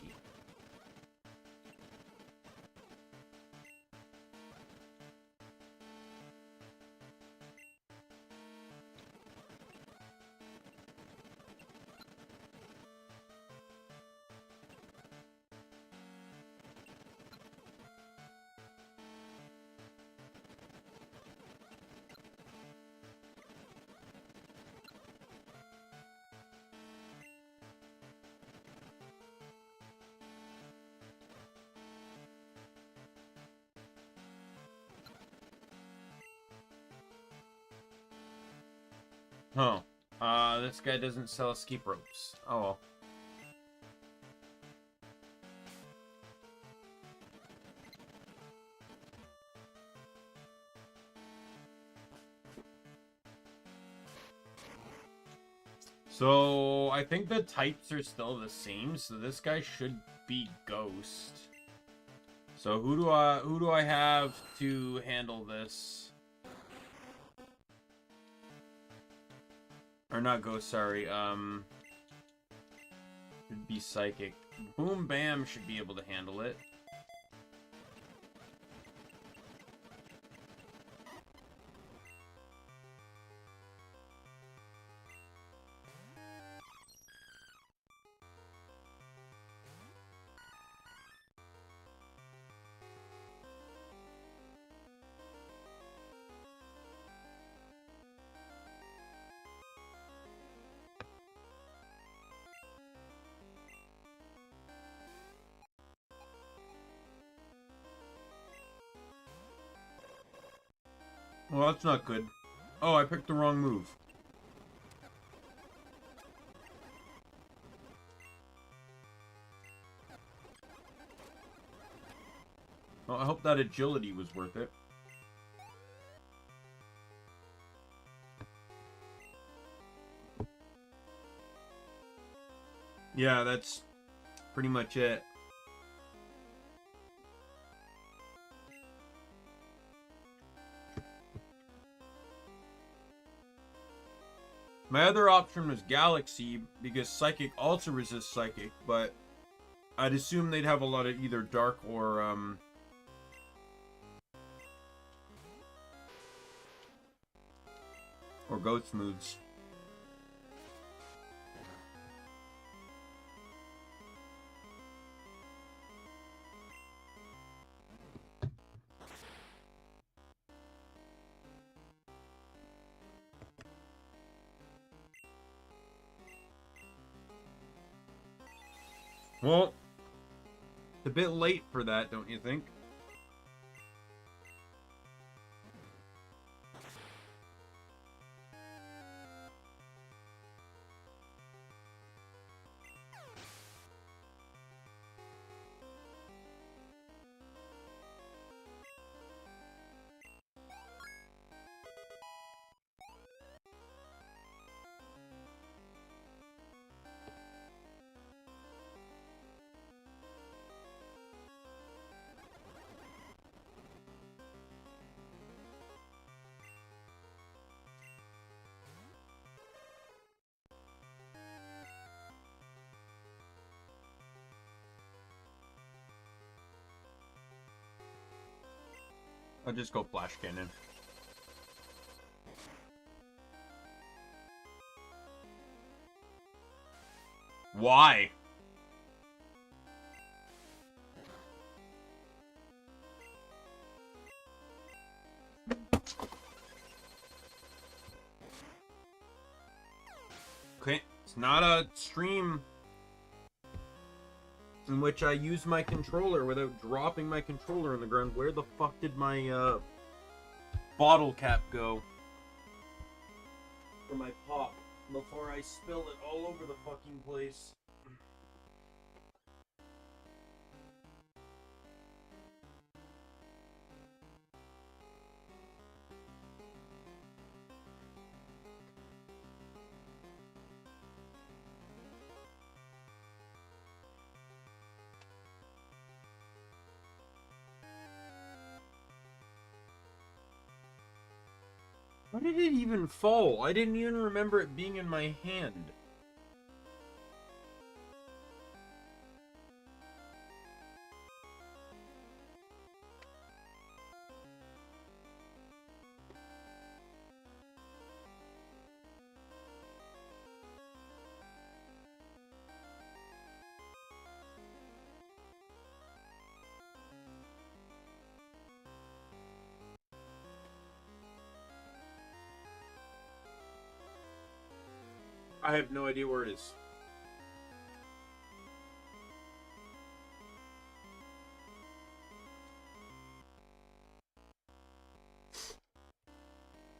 Huh. This guy doesn't sell escape ropes. Oh well. So, I think the types are still the same, so this guy should be Ghost. So, who do I have to handle this? Or not Ghost, sorry. Should be Psychic. Boom Bam should be able to handle it. Well, that's not good. Oh, I picked the wrong move. Well, I hope that agility was worth it. Yeah, that's pretty much it. My other option was Galaxy, because Psychic also resists Psychic, but I'd assume they'd have a lot of either Dark or Ghost moves. Well, it's a bit late for that, don't you think? I'll just go Flash Cannon. Why? Okay, it's not a stream in which I use my controller without dropping my controller on the ground. Where the fuck did my bottle cap go? For my pop, before I spill it all over the fucking place. Why did it even fall? I didn't even remember it being in my hand. I have no idea where it is.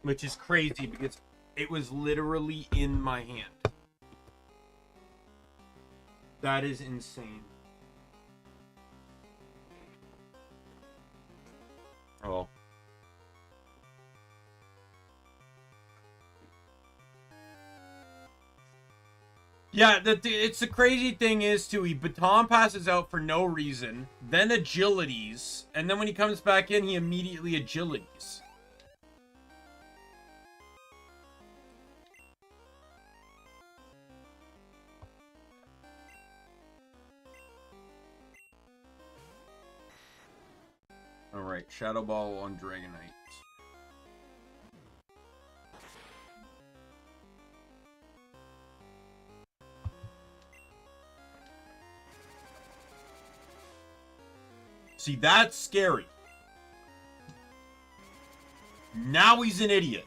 Which is crazy because it was literally in my hand. That is insane. Oh. Yeah, it's the crazy thing is too, he baton passes out for no reason, then agilities, and then when he comes back in, he immediately agilities. Alright, Shadow Ball on Dragonite. See, that's scary. Now he's an idiot.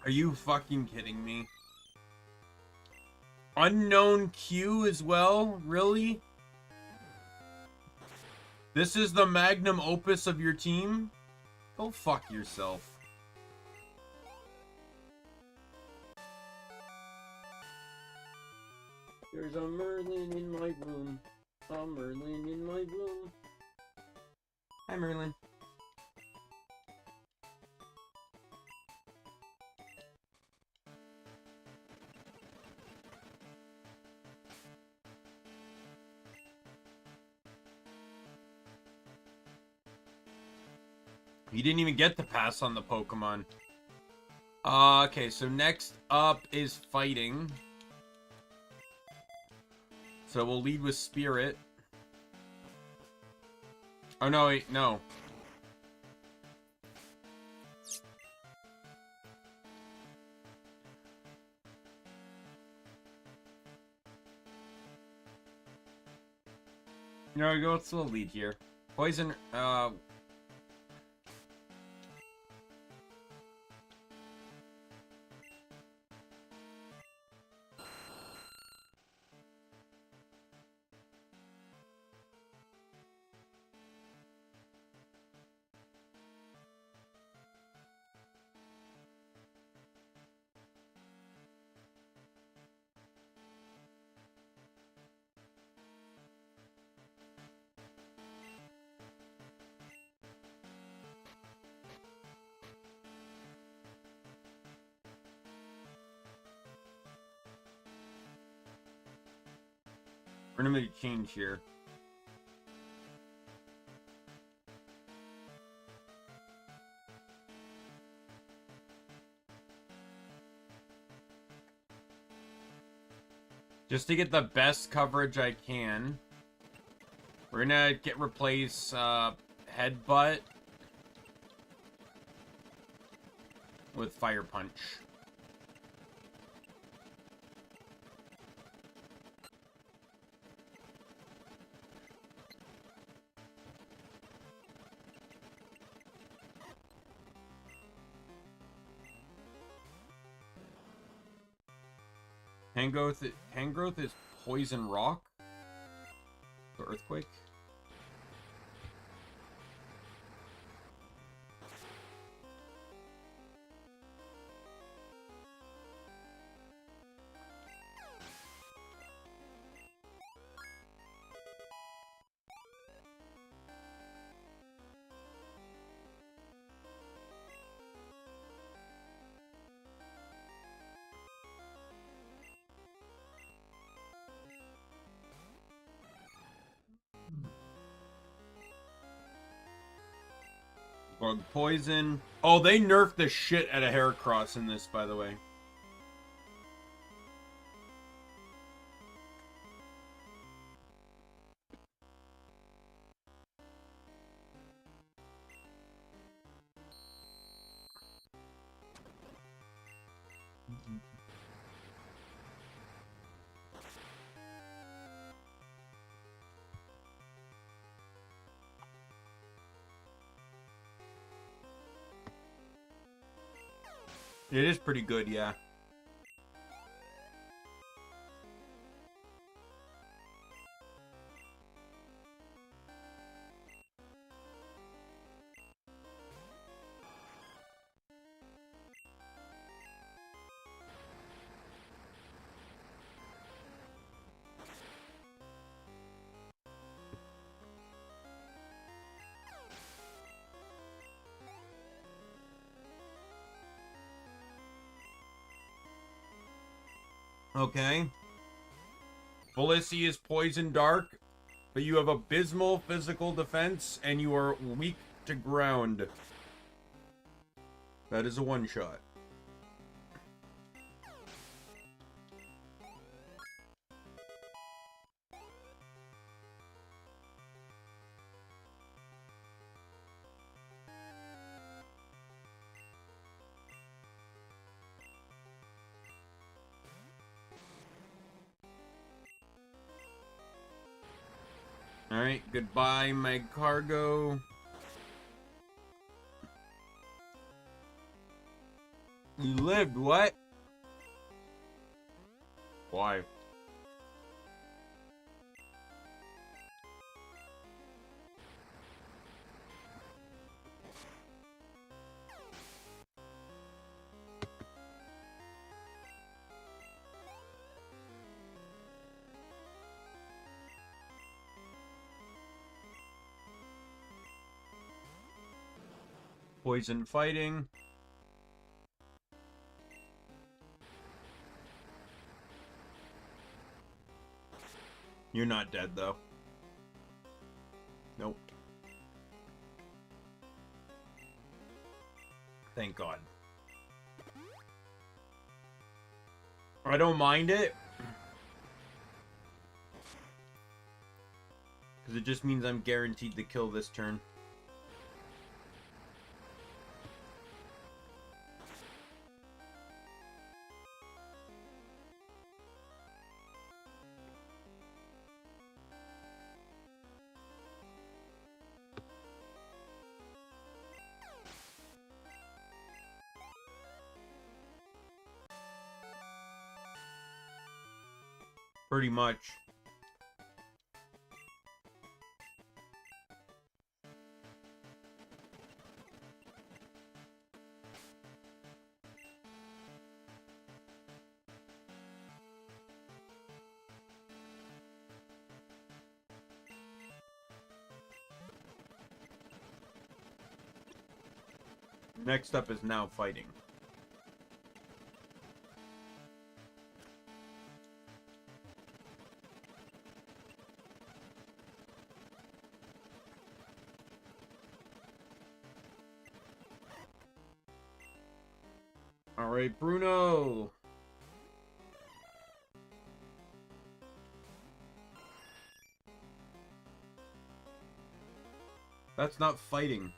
Are you fucking kidding me? Unknown Q as well? Really? This is the magnum opus of your team? Go fuck yourself. There's a Merlin in my room. A Merlin in my room. Hi, Merlin. You didn't even get the pass on the Pokemon. Okay, so next up is fighting. So we'll lead with Spirit. Oh, no, wait, no. No, go with the lead here. Poison, we're gonna make a change here. Just to get the best coverage I can, we're gonna replace Headbutt with Fire Punch. Handgrowth is Poison Rock. So Earthquake. Bug poison. Oh, they nerfed the shit out of Heracross in this, by the way. It is pretty good, yeah. Okay. Felicity is poison dark, but you have abysmal physical defense and you are weak to ground. That is a one-shot. Alright, goodbye, my cargo. You lived, what? Why? Poison fighting. You're not dead, though. Nope. Thank God. I don't mind it. Because it just means I'm guaranteed to kill this turn. Pretty much. Next up is now fighting. All right, Bruno. That's not fighting.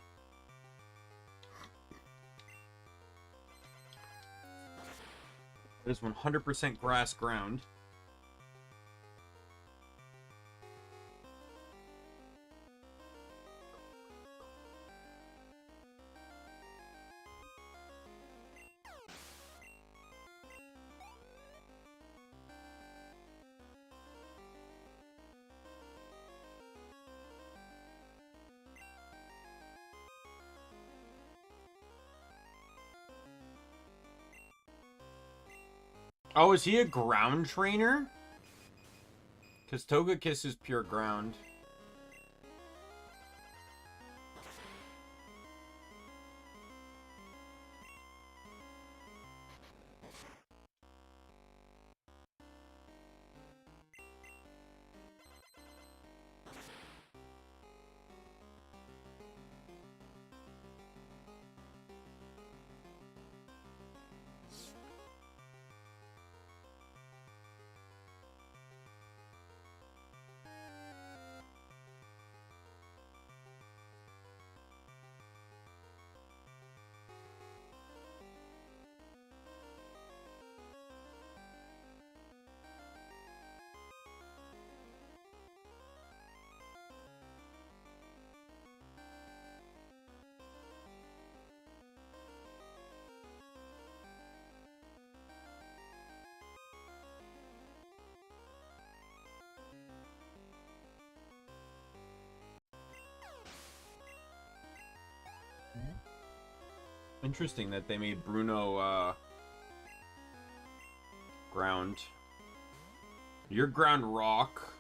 It is 100% grass ground. Oh, is he a ground trainer? Because Togekiss is pure ground. Interesting that they made Bruno, ground. You're ground rock.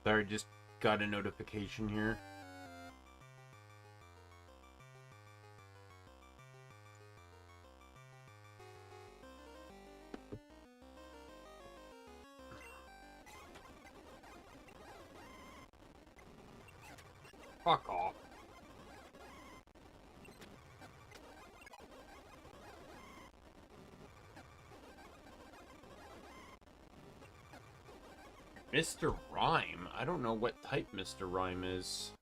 Sorry, just got a notification here. Fuck off. Mr. Rhyme? I don't know what type Mr. Rhyme is.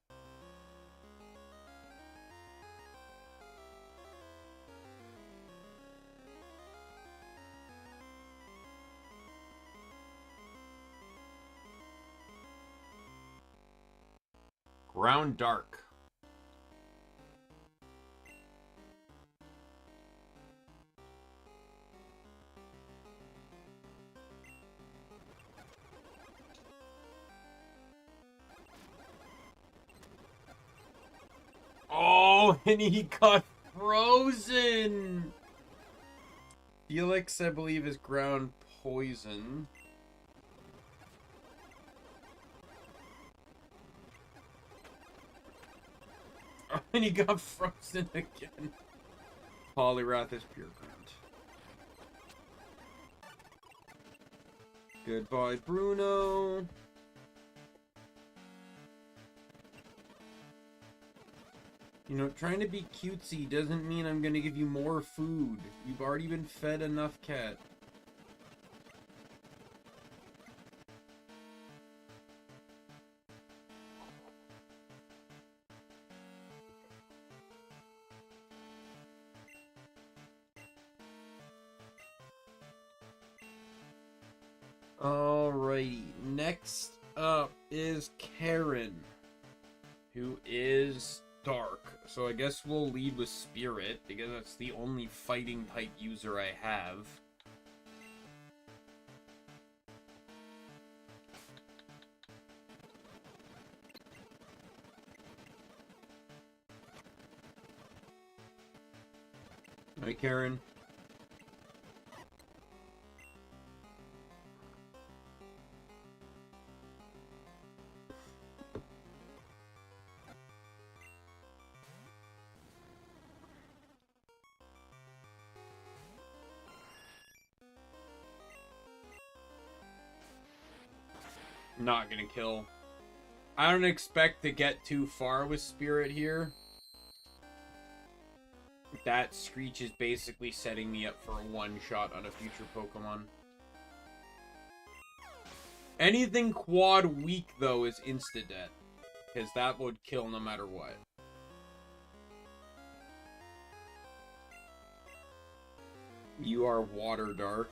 Ground Dark. Oh, and he got frozen! Felix, I believe, is ground poison. Oh, and he got frozen again. Poliwrath is pure ground. Goodbye, Bruno. You know, trying to be cutesy doesn't mean I'm gonna give you more food. You've already been fed enough, cat. Alrighty, next up is Karen, who is dark. So I guess we'll lead with Spirit, because that's the only fighting type user I have. Hi, Karen. Not gonna kill. I don't expect to get too far with Spirit here. That Screech is basically setting me up for a one-shot on a future Pokemon. Anything quad weak, though, is insta-death. Because that would kill no matter what. You are Water Dark.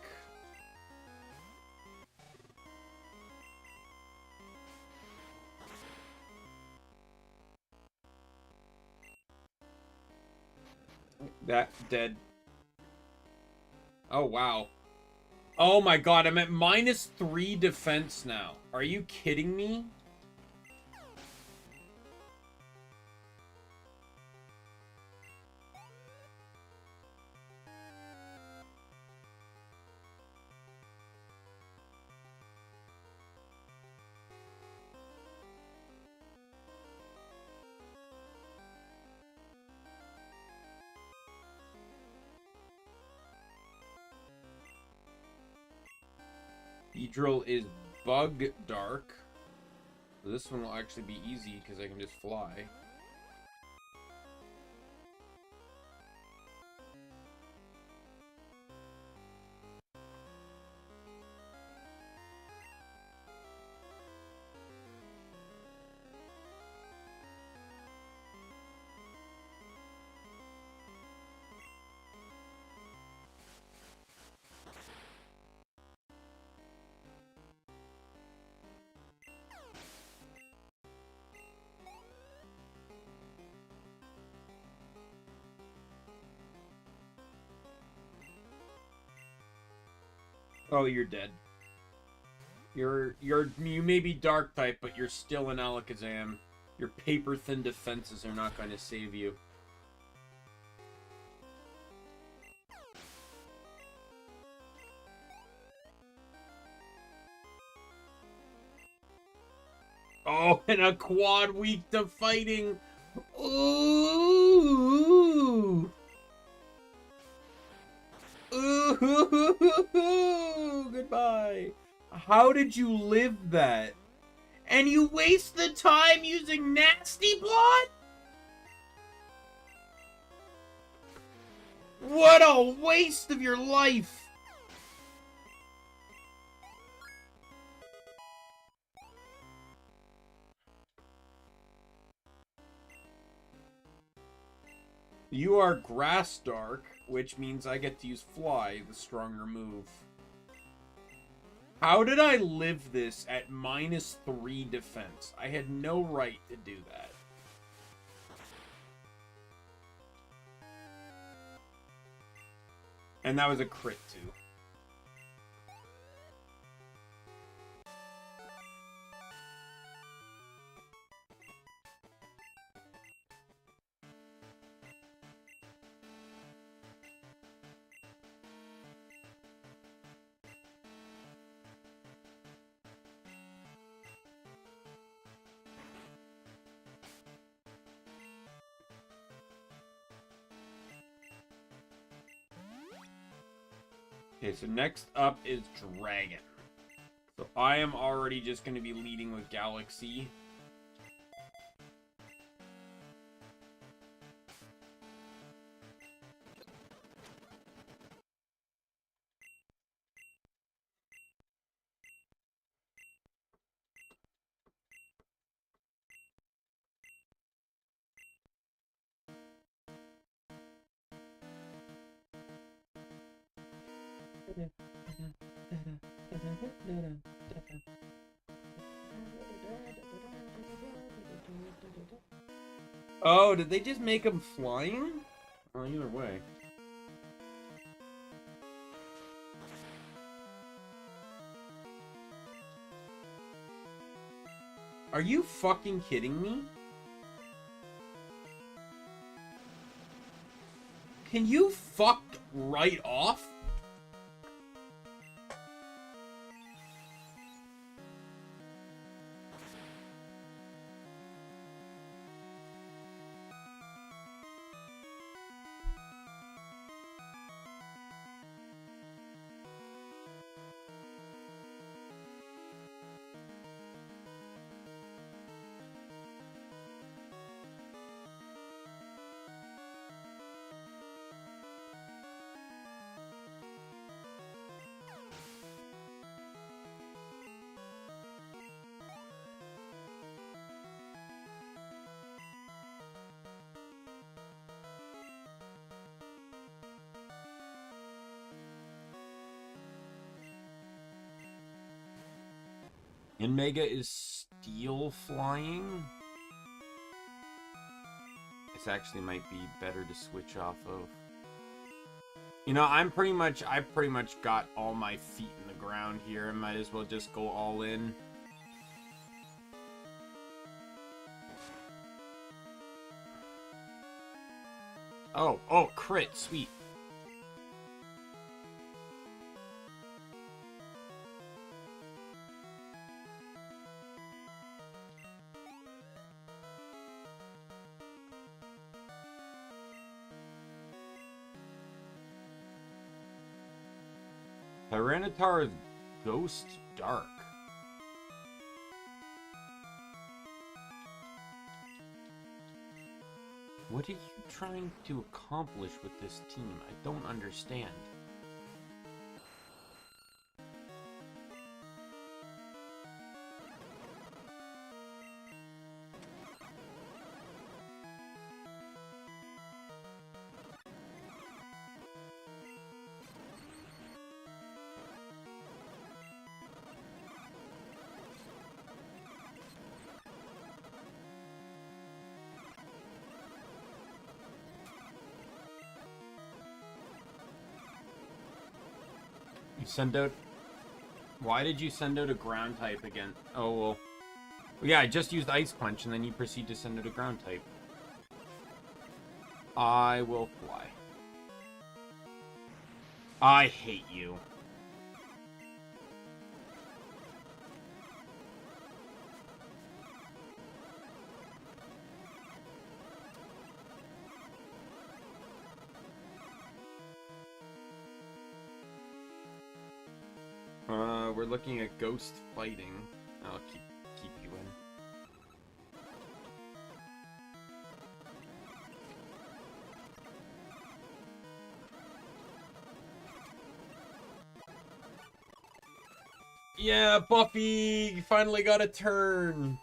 That dead. Oh, wow. Oh my god, I'm at -3 defense now. Are you kidding me? Beedrill is bug dark. So this one will actually be easy because I can just fly. Oh, you're dead. You may be dark type, but you're still an Alakazam. Your paper thin defenses are not going to save you. Oh, and a quad weak to fighting. Ooh. Ooh. Goodbye. How did you live that? And you waste the time using Nasty Plot? What a waste of your life! You are Grass Dark, which means I get to use Fly, the stronger move. How did I live this at -3 defense? I had no right to do that. And that was a crit, too. Okay, so next up is Dragon. So I am already just going to be leading with Galaxy. Oh, did they just make him flying? Well, either way. Are you fucking kidding me? Can you fuck right off? And Mega is steel flying. This actually might be better to switch off of. You know, I pretty much got all my feet in the ground here. I might as well just go all in. Oh, crit, sweet. Tyranitar's Ghost Dark. What are you trying to accomplish with this team? I don't understand. Send out... Why did you send out a ground type again? Oh, well... Yeah, I just used Ice Punch, and then you proceed to send out a ground type. I will fly. I hate you. We're looking at ghost fighting. I'll keep you in. Yeah, Buffy finally got a turn.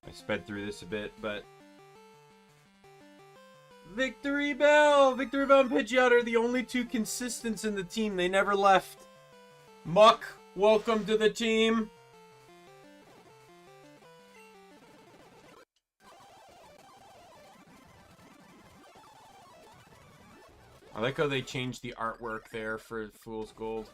I sped through this a bit, but... Victory Bell! Victory Bell and Pidgeot are the only two consistents in the team. They never left. Muck, welcome to the team. I like how they changed the artwork there for Fool's Gold.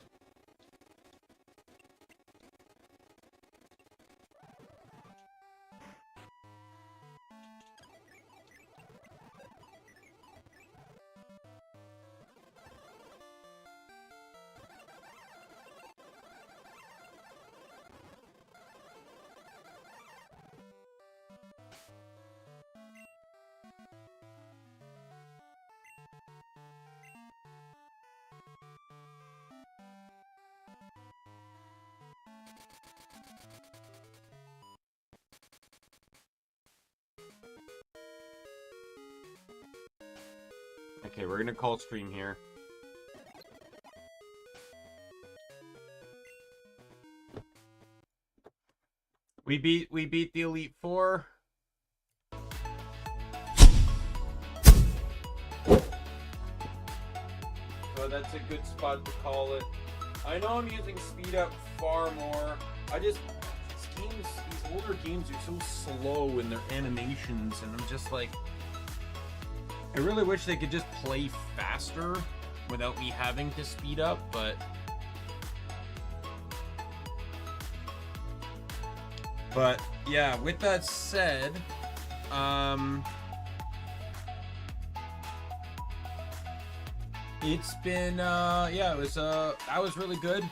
Okay, we're gonna call stream here. We beat the Elite Four. So that's a good spot to call it. I know I'm using speed up far more. These older games are so slow in their animations, and I'm just like, I really wish they could just play faster without me having to speed up, but yeah, with that said, it's been yeah, that was really good.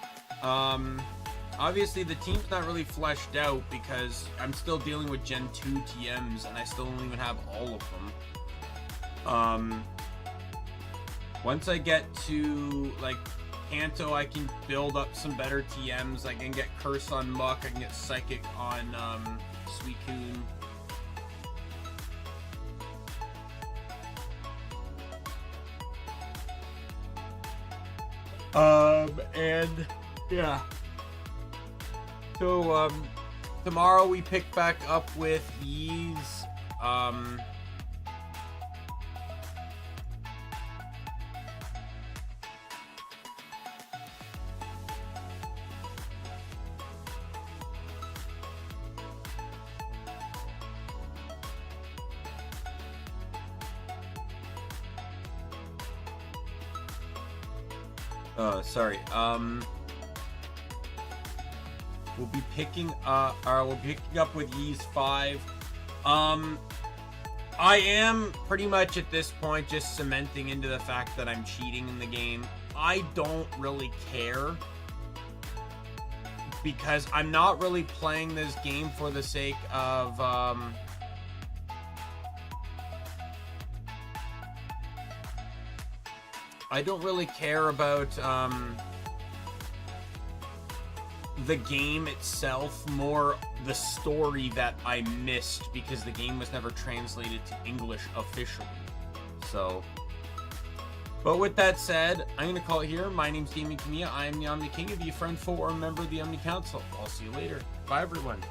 Obviously the team's not really fleshed out because I'm still dealing with Gen 2 TMs and I still don't even have all of them. Once I get to like Kanto, I can build up some better TMs. I can get Curse on Muck, I can get Psychic on Suicune. And yeah. So, tomorrow we pick back up with these, sorry, we'll be picking up with these 5. I am pretty much at this point just cementing into the fact that I'm cheating in the game. I don't really care, because I'm not really playing this game for the sake of, I don't really care about, the game itself, more the story that I missed because the game was never translated to English officially. So, but with that said, I'm going to call it here. My name's Daimien Kamiya. I am the Omni King. If you're a friend, foe, or a member of the Omni Council, I'll see you later. Bye, everyone.